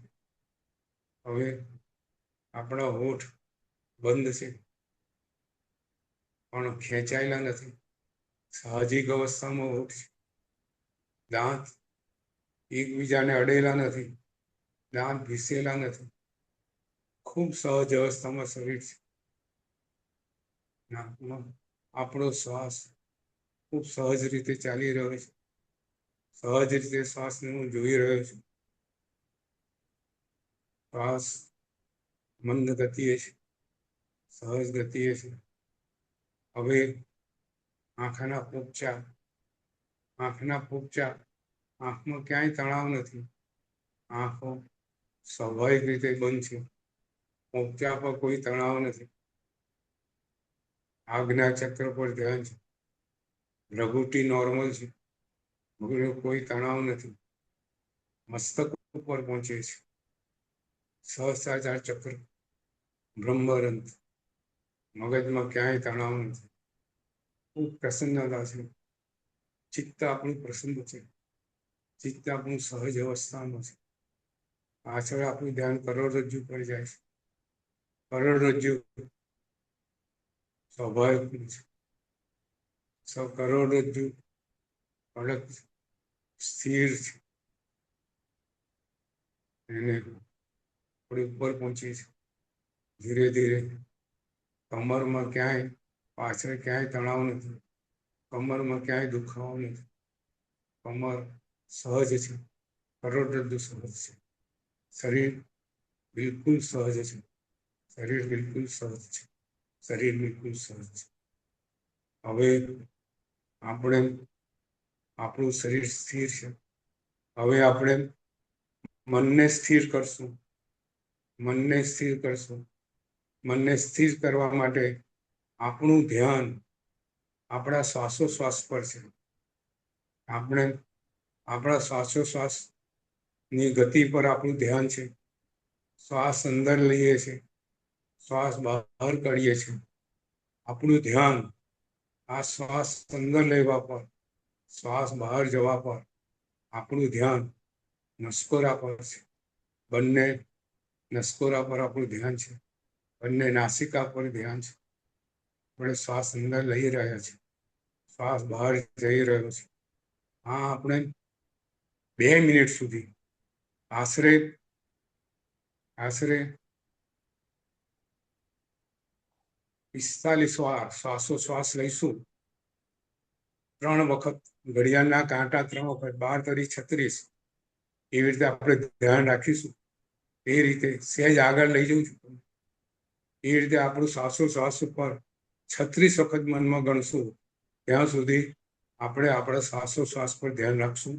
B: હવે આપણા હોઠ બંધ છે પણ ખેંચાયેલા નથી. સાહજિક અવસ્થામાં હોઠ છે. દાંત એકબીજાને અડેલા નથી. દાંત ભીસેલા નથી. ખૂબ સહજ અવસ્થામાં શરીર છે. નાકમાં આપણો શ્વાસ ખૂબ સહજ રીતે ચાલી રહ્યો છે. સહજ રીતે શ્વાસને હું જોઈ રહ્યો છું. શ્વાસ મંદ ગતિએ છે. સહજ ગતિએ છે. હવે આંખના પોપચા આંખમાં ક્યાંય તણાવ નથી. આંખો સ્વાભાવિક રીતે બંધ છે. પોપચા પર કોઈ તણાવ નથી. આજ્ઞા ચક્ર પર ધ્યાન છે. ભ્રુકુટી નોર્મલ છે. કોઈ તણાવ નથી. મસ્તક ઉપર પહોંચે છે. સહસ્ત્રાચાર ચક્ર બ્રહ્મરંધ્ર. મગજમાં ક્યાંય તણાવ નથી. ખૂબ પ્રસન્નતા છે. ચિત્ત આપણું પ્રસન્ન છે. ચિત્ત આપણું સહજ અવસ્થામાં છે. પાછળ આપણું ધ્યાન કરોડરજ્જુ પર જાય છે. કરોડરજ્જુ સ્વાભાવિક છે. કરોડરજ્જુ અડગ સ્થિર છે. એને થોડી ઉપર પહોંચી છે. ધીરે ધીરે કમરમાં ક્યાંય પાછળ ક્યાંય તણાવ નથી. કમરમાં ક્યાંય દુખાવો નથી. કમર સહજ છે. કરોડરજ્જુ સહજ છે. શરીર બિલકુલ સહજ છે. શરીર બિલકુલ સહજ છે. શરીર બિલકુલ સહજ છે. હવે આપણે આપણું શરીર સ્થિર છે. હવે આપણે મનને સ્થિર કરશું. મનને સ્થિર કરશું. મનને સ્થિર કરવા માટે આપણું ધ્યાન આપણા શ્વાસોશ્વાસ પર છે. આપણે આપણા શ્વાસોશ્વાસની ગતિ પર આપણું ધ્યાન છે. શ્વાસ અંદર લઈએ છીએ. શ્વાસ બહાર કાઢીએ છીએ. આપણું ધ્યાન આ શ્વાસ અંદર લેવા પર, શ્વાસ બહાર જવા પર આપણું ધ્યાન નસકોરા પર છે. બંને નસકોરા પર આપણું ધ્યાન છે. બંને નાસિકા પર ધ્યાન છે. આપણે શ્વાસ અંદર લઈ રહ્યા છીએ. શ્વાસ બહાર જઈ રહ્યો છે. હા, આપણે 2 મિનિટ સુધી આશરે 2 45 વાર શ્વાસોશ્વાસ લઈશું. 3 વખત ઘડિયાળના કાંટા 3 વખત 12 તરી 36. એવી રીતે આપણે ધ્યાન રાખીશું. એ રીતે સહેજ આગળ લઈ જઉં છું. એ રીતે આપણું શ્વાસોશ્વાસ ઉપર 36 વખત મનમાં ગણશું. ત્યાં સુધી આપણે આપણા શ્વાસોશ્વાસ પર ધ્યાન રાખશું.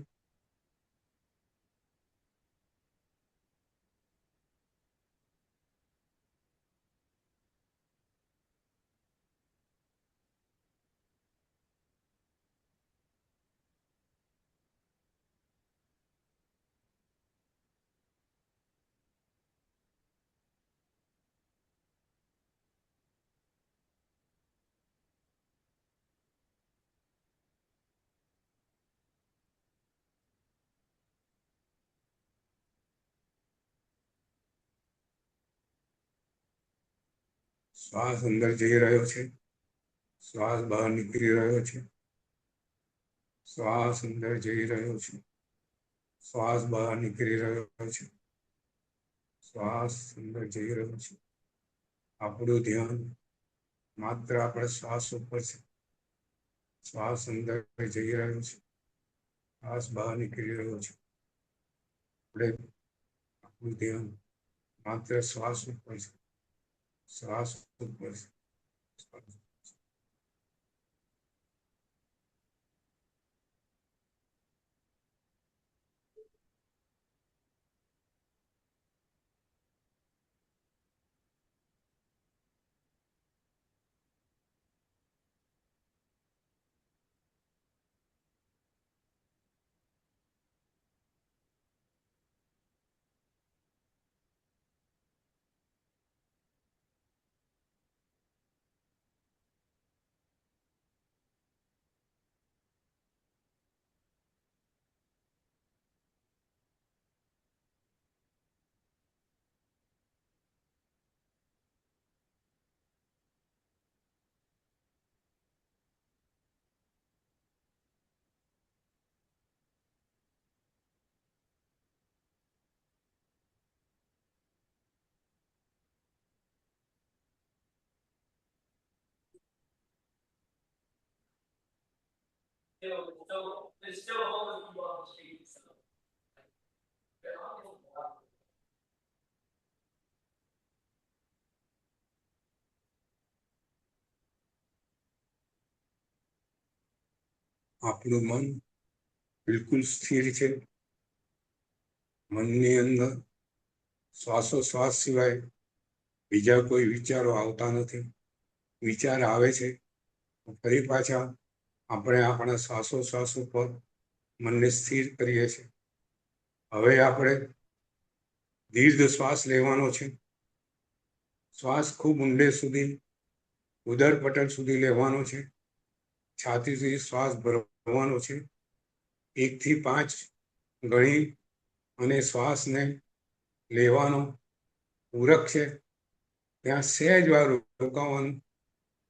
B: શ્વાસ અંદર જઈ રહ્યો છે, શ્વાસ બહાર નીકળી રહ્યો છે. શ્વાસ અંદર જઈ રહ્યો છે, શ્વાસ બહાર નીકળી રહ્યો છે. શ્વાસ અંદર જઈ રહ્યો છે. આપણું ધ્યાન માત્ર આપણા શ્વાસ ઉપર છે. શ્વાસ અંદર જઈ રહ્યો છે, શ્વાસ બહાર નીકળી રહ્યો છે. આપણે આપણું ધ્યાન માત્ર શ્વાસ ઉપર છે, શ્વાસ ઉપર છે. આપણું મન બિલકુલ સ્થિર છે. મનની અંદર શ્વાસોશ્વાસ સિવાય બીજા કોઈ વિચારો આવતા નથી. વિચાર આવે છે તો ફરી પાછા આપણે આપણા શ્વાસોશ્વાસ ઉપર મનને સ્થિર કરીએ છીએ. હવે આપણે દીર્ઘ શ્વાસ લેવાનો છે. શ્વાસ ખૂબ ઊંડે સુધી ઉદર પટલ સુધી લેવાનો છે. છાતી સુધી શ્વાસ ભરવાનો છે. 1 થી 5 ગણી અને શ્વાસને લેવાનો. પૂરક છે ત્યાં સહેજ વાર રોકાવાનું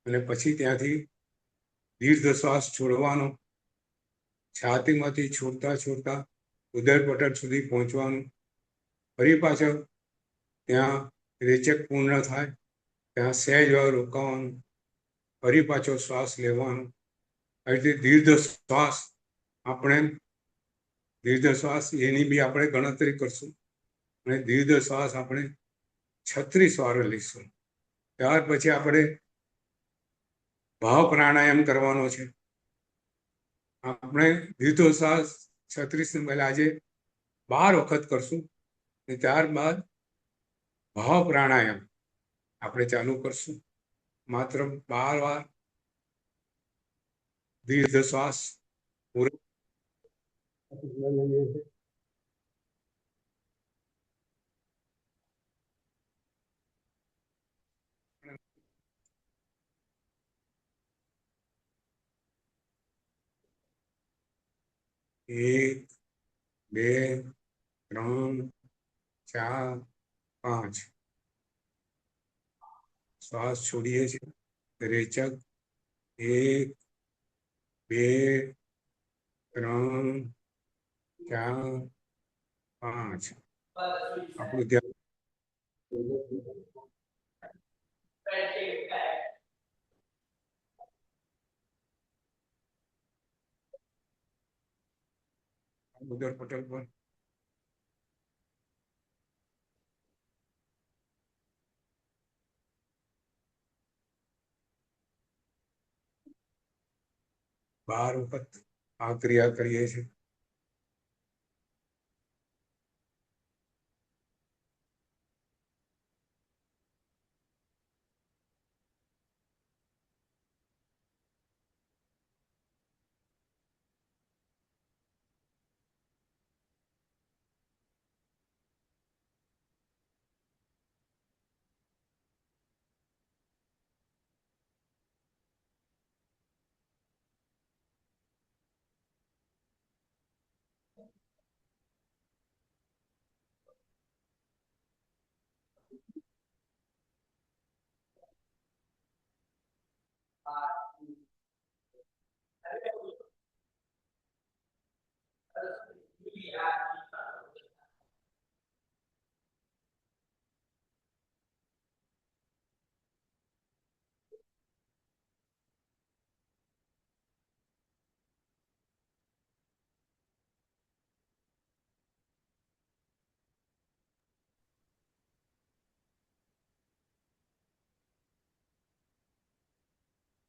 B: અને પછી ત્યાંથી દીર્ઘ શ્વાસ છોડવાનો. છાતીમાંથી છોડતા છોડતા ઉદર પટલ સુધી પહોંચવાનું. ફરી પાછળ ત્યાં રેચક પૂર્ણ થાય ત્યાં સહેજ વાર રોકાવાનું. ફરી પાછો શ્વાસ લેવાનો. આવી રીતે દીર્ઘ શ્વાસ આપણે દીર્ઘ શ્વાસ એની બી આપણે ગણતરી કરશું અને દીર્ઘ શ્વાસ આપણે 36 વાર લઈશું. ત્યાર પછી આપણે ભાવ પ્રાણાયામ કરવાનો છે. આપણે દીર્ઘ શ્વાસ 36 ને બદલે આજે 12 વખત કરશું અને ત્યારબાદ ભાવ પ્રાણાયામ આપણે ચાલુ કરશું. માત્ર 12 વાર દીર્ઘ શ્વાસ પૂરો. એક, બે, 3, 4, 5 શ્વાસ છોડીએ છીએ. રેચક 1, 2, 3, 4, 5 આપણું ધ્યાન ઉદર પટેલ પર બાર વખત આ ક્રિયા કરીએ છીએ.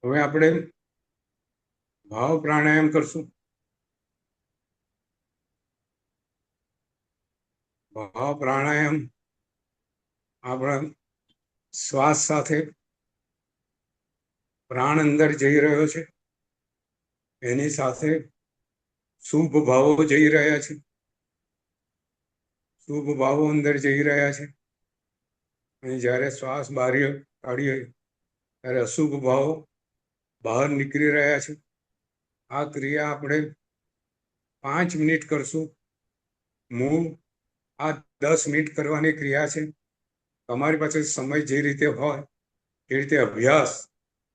B: હવે આપણે ભાવ પ્રાણાયામ કરશું. ભાવ પ્રાણાયામ આપણા શ્વાસ સાથે પ્રાણ અંદર જઈ રહ્યો છે, એની સાથે શુભ ભાવો જઈ રહ્યા છે. શુભ ભાવો અંદર જઈ રહ્યા છે અને જ્યારે શ્વાસ બહાર કાઢીએ ત્યારે અશુભ ભાવો બહાર નીકળી રહ્યા છે. આ ક્રિયા આપણે 5 મિનિટ કરશું. મૂળ આ 10 મિનિટ કરવાની ક્રિયા છે. તમારી પાસે સમય જે રીતે હોય એ રીતે અભ્યાસ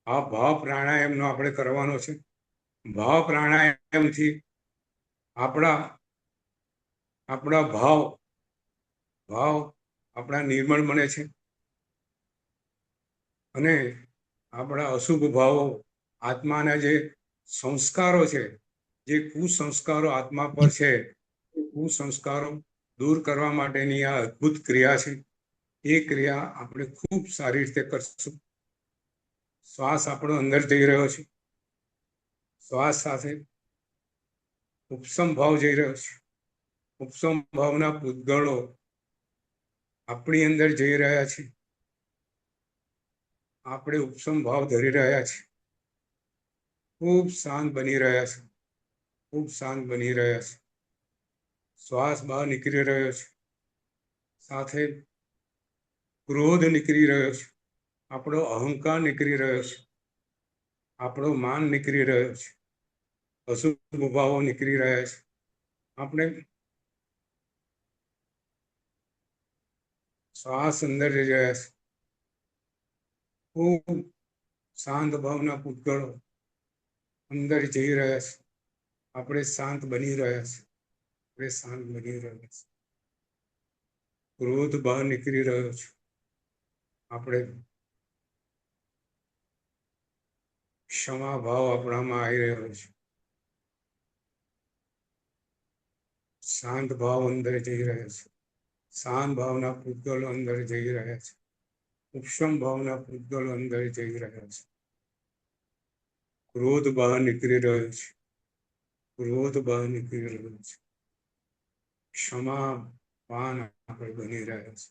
B: આ ભાવ પ્રાણાયામનો આપણે કરવાનો છે. ભાવ પ્રાણાયામથી આપણા ભાવ આપણા નિર્મળ બને છે અને આપણા અશુભ ભાવો આત્માના જે સંસ્કારો છે, જે કુસંસ્કારો આત્મા પર છે, એ કુસંસ્કારો દૂર કરવા માટેની આ અદ્ભુત ક્રિયા છે. એ ક્રિયા આપણે ખૂબ સારી રીતે કરશું. શ્વાસ આપણો અંદર જઈ રહ્યો છે. શ્વાસ સાથે ઉપસમ ભાવ જઈ રહ્યો છે. ઉપસમ ભાવના પૂતગળો આપણી અંદર જઈ રહ્યા છે. આપણે ઉપસમ ભાવ ધરી રહ્યા છે. ખૂબ શાંત બની રહ્યા છે. ખૂબ શાંત બની રહ્યા છે. શ્વાસ બહાર નીકળી રહ્યો છે. સાથે ક્રોધ નીકળી રહ્યો છે. આપણો અહંકાર નીકળી રહ્યો છે. આપણો માન નીકળી રહ્યો છે. અશુભ ભાવો નીકળી રહ્યા છે. આપણે શ્વાસ અંદર જઈ રહ્યા છે. ખૂબ શાંત ભાવના પૂતગળો અંદર જઈ રહ્યા છે. આપણે શાંત બની રહ્યા છે. આપણે શાંત બની રહ્યા છે. ક્રોધ બહાર નીકળી રહ્યો છે. આપણે ક્ષમા ભાવ આપણામાં આવી રહ્યો છે. શાંત ભાવ અંદર જઈ રહ્યા છે. શાંત ભાવના પૂતગળો અંદર જઈ રહ્યા છે. ઉપશમ ભાવના પૂતગળો અંદર જઈ રહ્યા છે. ક્રોધ બહાર નીકળી રહ્યો છે. ક્રોધ બહાર નીકળી રહ્યો છે. ક્ષમા પાન આપણે બની રહ્યા છે.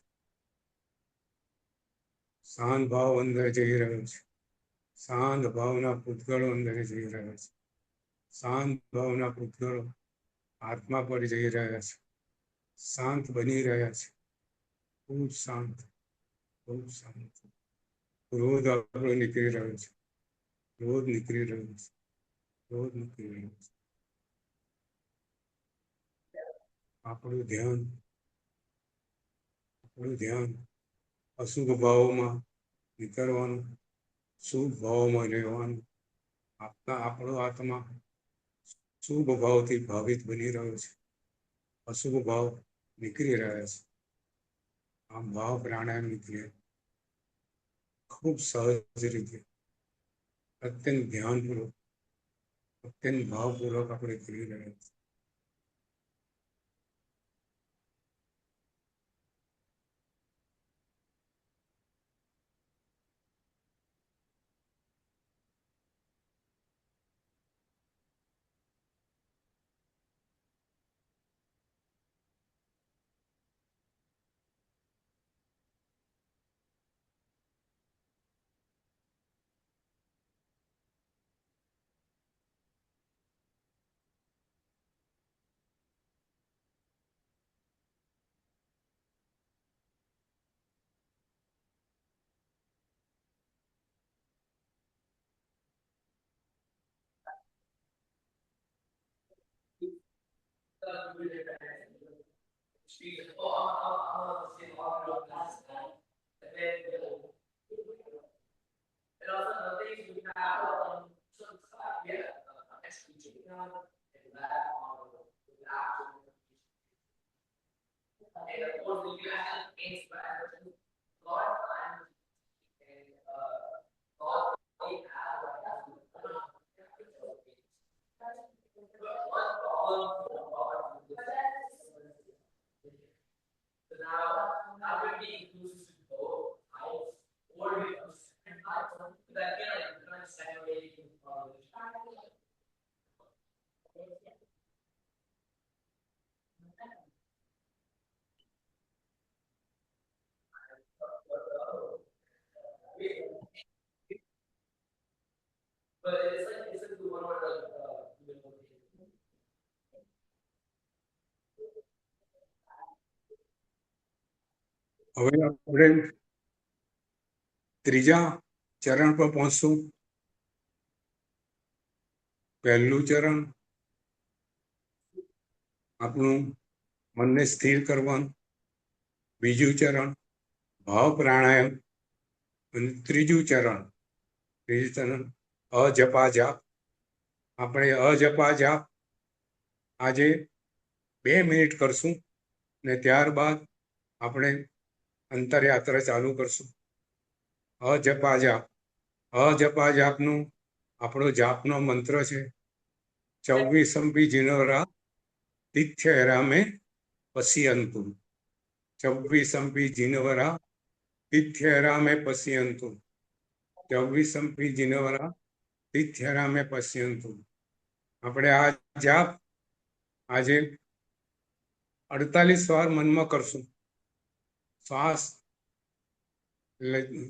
B: શાંત ભાવ અંદર જઈ રહ્યો છે. શાંત ભાવના પૂતગળો અંદર જઈ રહ્યા છે. શાંત ભાવના પૂતગળો આત્મા પર જઈ રહ્યા છે. શાંત બની રહ્યા છે. ખૂબ શાંત, ખૂબ શાંત. ક્રોધ આપણો નીકળી રહ્યો છે. ક્રોધ નીકળી રહ્યો છે. ક્રોધ નીકળી રહ્યો છે. આપણું ધ્યાન અશુભ ભાવોમાં નીકળવાનું, શુભ ભાવોમાં રહેવાનું. આપણો આત્મા શુભ ભાવથી ભાવિત બની રહ્યો છે. અશુભ ભાવ નીકળી રહ્યા છે. આ ભાવ પ્રાણાયામ નીકળે ખૂબ સહજ રીતે, અત્યંત ધ્યાનપૂર્વક, અત્યંત ભાવપૂર્વક આપણે કરી રહ્યા છીએ. હવે આપણે ત્રીજા ચરણ પર પહોંચશું. પહેલું ચરણ આપણું મનને સ્થિર કરવાનું, બીજું ચરણ ભાવ પ્રાણાયામ અને ત્રીજું ચરણ અજપા જાપ. આપણે અજપા જાપ આજે 2 મિનિટ કરશું ને ત્યારબાદ આપણે અંતરયાત્રા ચાલુ કરશું. અજપા જાપ. અજપા જાપનું આપણો જાપનો મંત્ર છે 24 જીનવરા તિથ્યરામે પશ્યંતુ. 24 જીનવરા તિથ્યરામે પશ્યંતુ. 24 જીનવરા તિથ્યરામે પશ્યંતુ. આપણે આ જાપ આજે 48 વાર મનમાં કરશું. શ્વાસ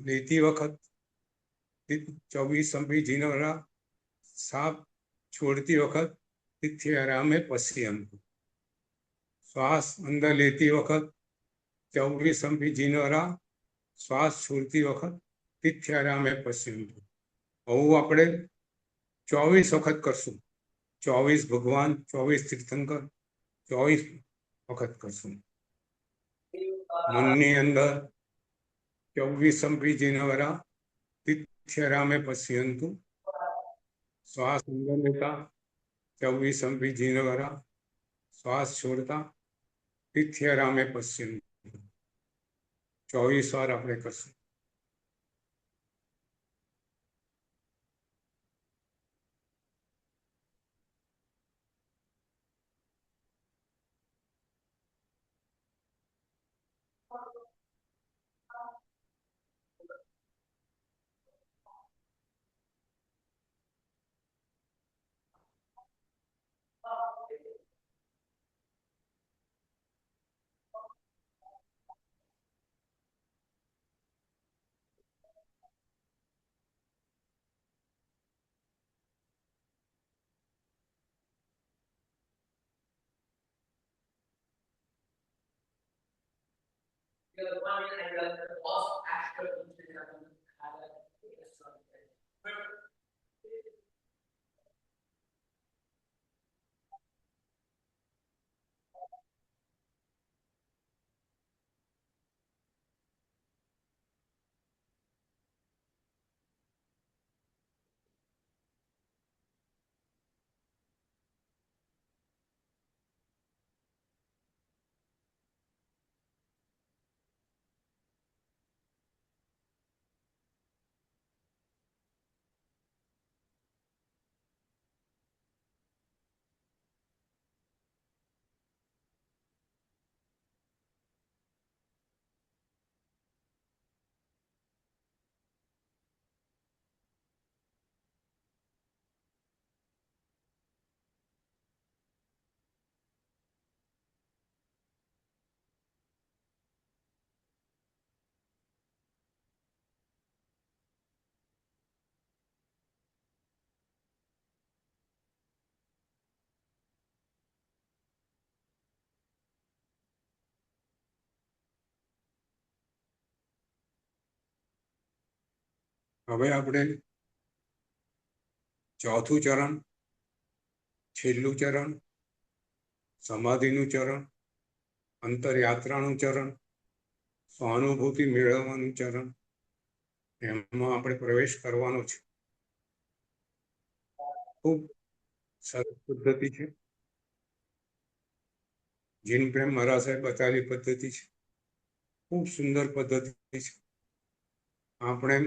B: લેતી વખત 24 જીનવરા, સાપ છોડતી વખત તિથ્યરામે પશ્યંતુ. શ્વાસ અંદર લેતી વખત 24 જીનવરા, શ્વાસ છોડતી વખત તિથ્યરામે પશ્યંતુ. આવું આપણે 24 વખત કરશું. 24 ભગવાન, 24 તીર્થંકર, 24 વખત કરશું. મનની અંદર 24 જીનવરા તિથ્યરામે પશ્યંતુ. શ્વાસ અંદર લેતા 24 જીનવરા, શ્વાસ છોડતા તિથ્યરામે પશ્યંતુ. 24 વાર આપણે કરશું. હવે આપણે ચોથું ચરણ, છેલ્લું ચરણ સમાધિનું ચરણ, અંતરયાત્રાનું ચરણ, સ્વાનુભૂતિ મેળવવાનું ચરણ, એમાં આપણે પ્રવેશ કરવાનો છે. ખૂબ સરસ પદ્ધતિ છે. જીન પ્રેમ મહારાજે બતાવેલી પદ્ધતિ છે. ખૂબ સુંદર પદ્ધતિ છે. આપણે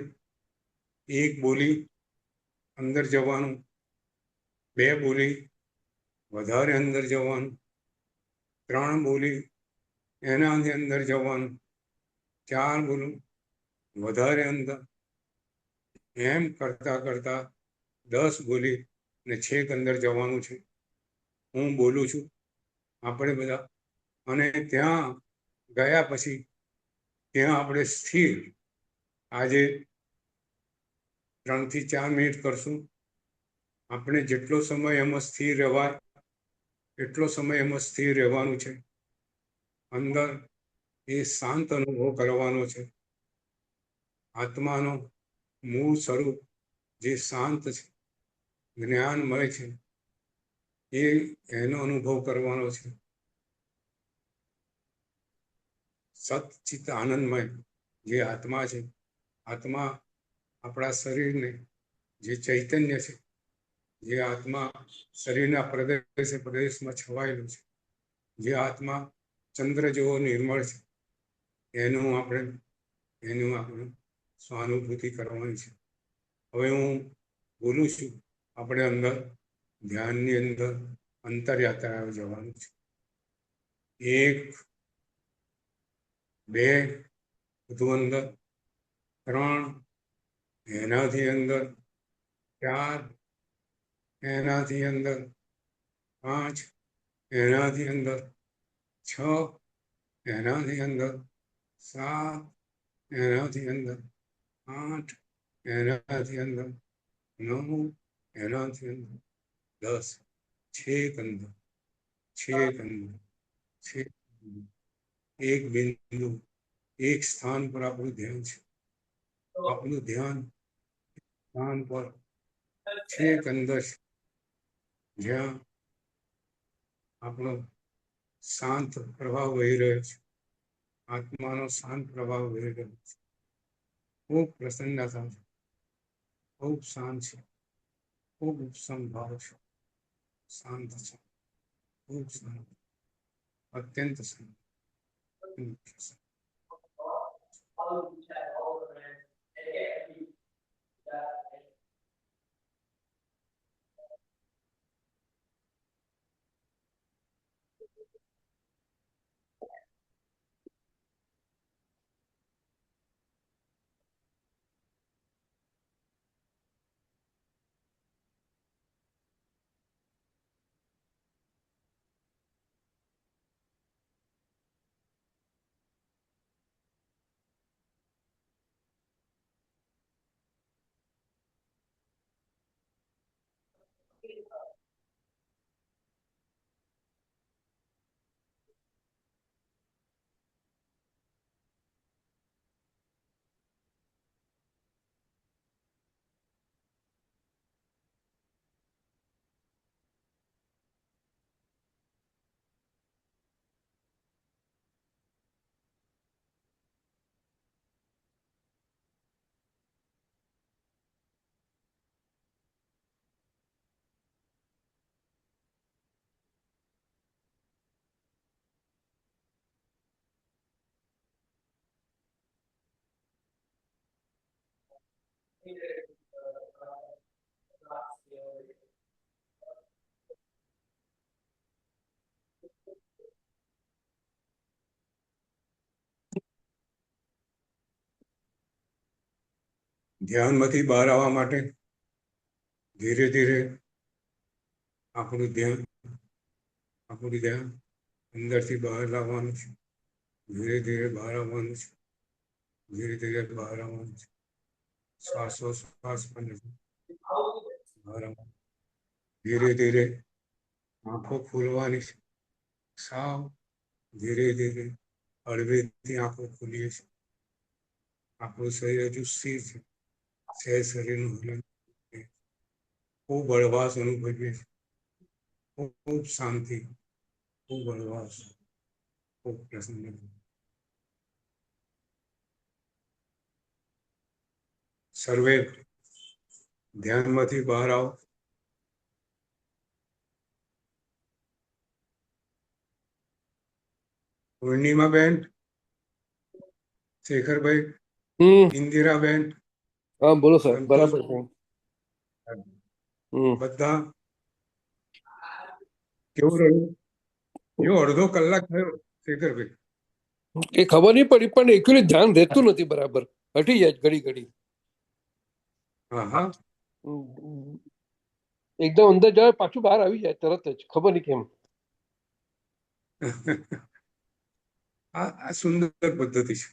B: એક બોલી અંદર જવાનું, બે બોલી વધારે અંદર જવાનું, ત્રણ બોલી એનાથી અંદર જવાનું, ચાર બોલું વધારે અંદર, એમ કરતા કરતા 10 બોલી ને છેક અંદર જવાનું છે. હું બોલું છું, આપણે બધા, અને ત્યાં ગયા પછી ત્યાં આપણે સ્થિર, આજે 3 થી 4 મિનિટ કરશું. આપણે જેટલો સમય એમાં સ્થિર રહેવાય એટલો સમય એમાં સ્થિર રહેવાનું છે. અંદર એ શાંત અનુભવ કરવાનો છે. આત્માનો મૂળ સ્વરૂપ જે શાંત છે, જ્ઞાનમય છે, એનો અનુભવ કરવાનો છે. સતચિત આનંદમય જે આત્મા છે, આત્મા આપણા શરીરને, જે ચૈતન્ય છે, જે આત્મા શરીરના પ્રદેશમાં છવાયેલું છે, જે આત્મા ચંદ્ર જેવો નિર્મળ છે, એનું આપણે સ્વાનુભૂતિ કરવાની છે. હવે હું બોલું છું, આપણે અંદર ધ્યાનની અંદર અંતરયાત્રા જવાનું છે. 1, 2 બધું અંદર, 3 એનાથી અંદર, 4 એનાથી અંદર, 5 એનાથી અંદર, 6 એનાથી અંદર, 7 એનાથી અંદર, 8 એનાથી અંદર, 9 એનાથી અંદર, 10 છેક અંદર, છેક અંદર, છેક અંદર. એક બિંદુ, એક સ્થાન પર આપણું ધ્યાન છે. આપણું ધ્યાન સ્થાન પર છેક અંદર છે, જ્યાં આપણો શાંત પ્રવાહ વહી રહ્યો છે. આત્માનો શાંત પ્રવાહ વહી રહ્યો છે. ખૂબ પ્રસન્નતા છે, ખૂબ શાંત છે, ખૂબ ઉપસંભાવ છે, શાંત છે, ખૂબ શાંત, અત્યંત શાંત. ધ્યાનમાંથી બહાર આવવા માટે ધીરે ધીરે આપણું ધ્યાન અંદરથી બહાર લાવવાનું છે. ધીરે ધીરે બહાર આવવાનું છે. ધીરે ધીરે બહાર આવવાનું છે. શ્વાસોશ્વાસ પણ બહાર આવવાનું. ધીરે ધીરે આંખો ખોલવાની છે. સાવ ધીરે ધીરે હળવેથી આંખો ખોલીએ છીએ. આપણું શરીર હજુ સ્થિર છે. સહેજ શરીરનું હલન ખૂબ હળવાશ અનુભવીએ છીએ. ખૂબ શાંતિ, ખૂબ હળવાશ, ખૂબ પ્રસન્ન. સર્વે ધ્યાનમાંથી બહાર આવો. પૂર્ણિમાબેન, શેખરભાઈ, ઇન્દિરાબેન,
A: હા બોલો સાહેબ,
B: સંતોષ,
A: બરાબર છે.
B: બધા કેવું રહ્યું? જો અડધો કલાક થયો શેખરભાઈ,
A: એ ખબર નહીં પડી, પણ એકચ્યુઅલી ધ્યાન રહેતું નથી બરાબર, હટી જાય ઘડી ઘડી.
B: હા હા,
A: એકદમ અંદર જાય પાછું બહાર આવી જાય તરત જ, ખબર નહીં કેમ.
B: આ સુંદર પદ્ધતિ છે.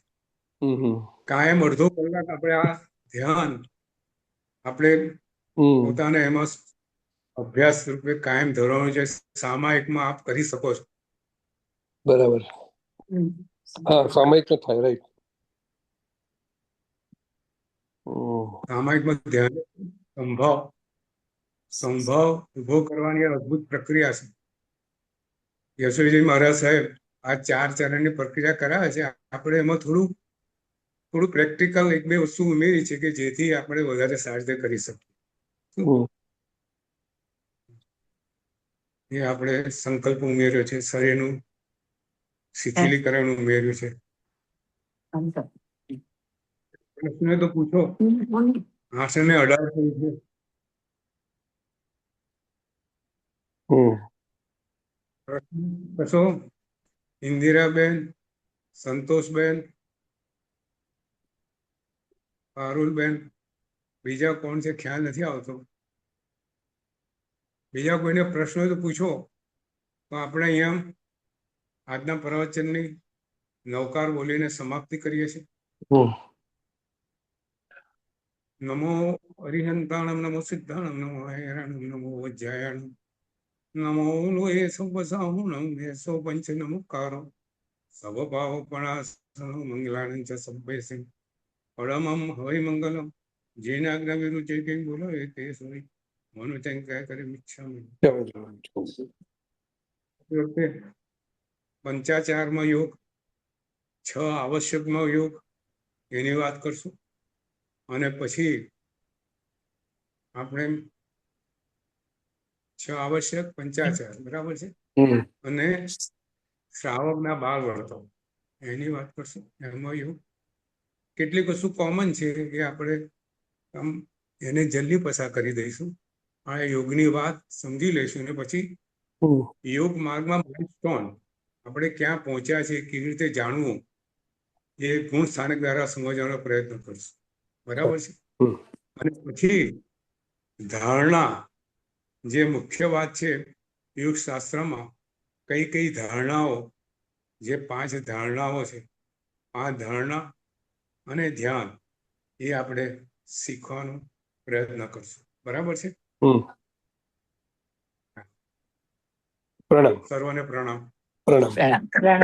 A: હમ
B: કાયમ અડધો કલાક આપણે આ ધ્યાન આપણે
A: હમ
B: પોતાને એમાં અભ્યાસ રૂપે કાયમ ધોરણો છે, સામાયિકમાં આપ કરી શકો છો.
A: બરાબર. હા, સામાયિક તો થાય, રાઈટ.
B: સામાયિકમાં ધ્યાન સંભાવ ઉભો કરવાની આ અદભુત પ્રક્રિયા છે. યશોજી મહારાજ સાહેબ આ 4 ચરણની પ્રક્રિયા કરાવે છે. આપણે એમાં થોડું પ્રેક્ટિકલ એક બે વસ્તુ ઉમેરી છે કે જેથી આપણે વધારે સારી રીતે કરી શકીએ. એ આપણે સંકલ્પ ઉમેર્યો છે, શરીરનું શિથિલીકરણ ઉમેર્યું છે. પ્રશ્ન તો પૂછો. આસને 18 થઈ છે. કશો ઇન્દિરાબેન, સંતોષબેન, પારુલબેન, બીજા કોણ છે ખ્યાલ નથી આવતો. બીજા કોઈને પ્રશ્ન હોય તો પૂછો. તો આપણે અહીંયા આજના પ્રવચનની નવકાર બોલીને સમાપ્તિ કરીએ છીએ. નમો અરિહંતાણમ, નમો સિદ્ધાણમ, નમો હૈરાણમ, નમો વજ્જાયાણમ, નમો લોહે સૌપસાહુણમ, યસો પંચ નમુકારો સવભાવપણાસનો મંગલાણં ચ સભ્યસિંહ પરમમ હવિ મંગલમ. જેને આજ્ઞા વિરુદ્ધ જે કંઈ બોલો એ તે સોઈ મનોચંકા કરે મિચ્છામિ. વખતે 55માં યોગ, 6 આવશ્યકમાં યોગ, એની વાત કરશું. અને પછી આપણે 6 આવશ્યક, 55 બરાબર છે, અને શ્રાવકના 12 વર્તો એની વાત કરશું. એમાં યોગ કેટલીક વસ્તુ કોમન છે કે આપણે આમ એને જલ્દી પસાર કરી દઈશું. આ યોગની વાત સમજી લઈશું અને પછી યોગ માર્ગમાં માઇલસ્ટોન આપણે ક્યાં પહોંચ્યા છે, કેવી રીતે જાણવું, એ ગુણ સ્થાનક દ્વારા સમજવાનો પ્રયત્ન કરશું. બરાબર છે. અને પછી ધારણા, જે મુખ્ય વાત છે યોગ શાસ્ત્રમાં, કઈ કઈ ધારણાઓ, જે 5 ધારણાઓ છે, આ ધારણા અને ધ્યાન એ આપણે શીખવાનો પ્રયત્ન કરશું. બરાબર છે.
A: પ્રણામ.
B: સર્વને પ્રણામ.
A: પ્રણામ.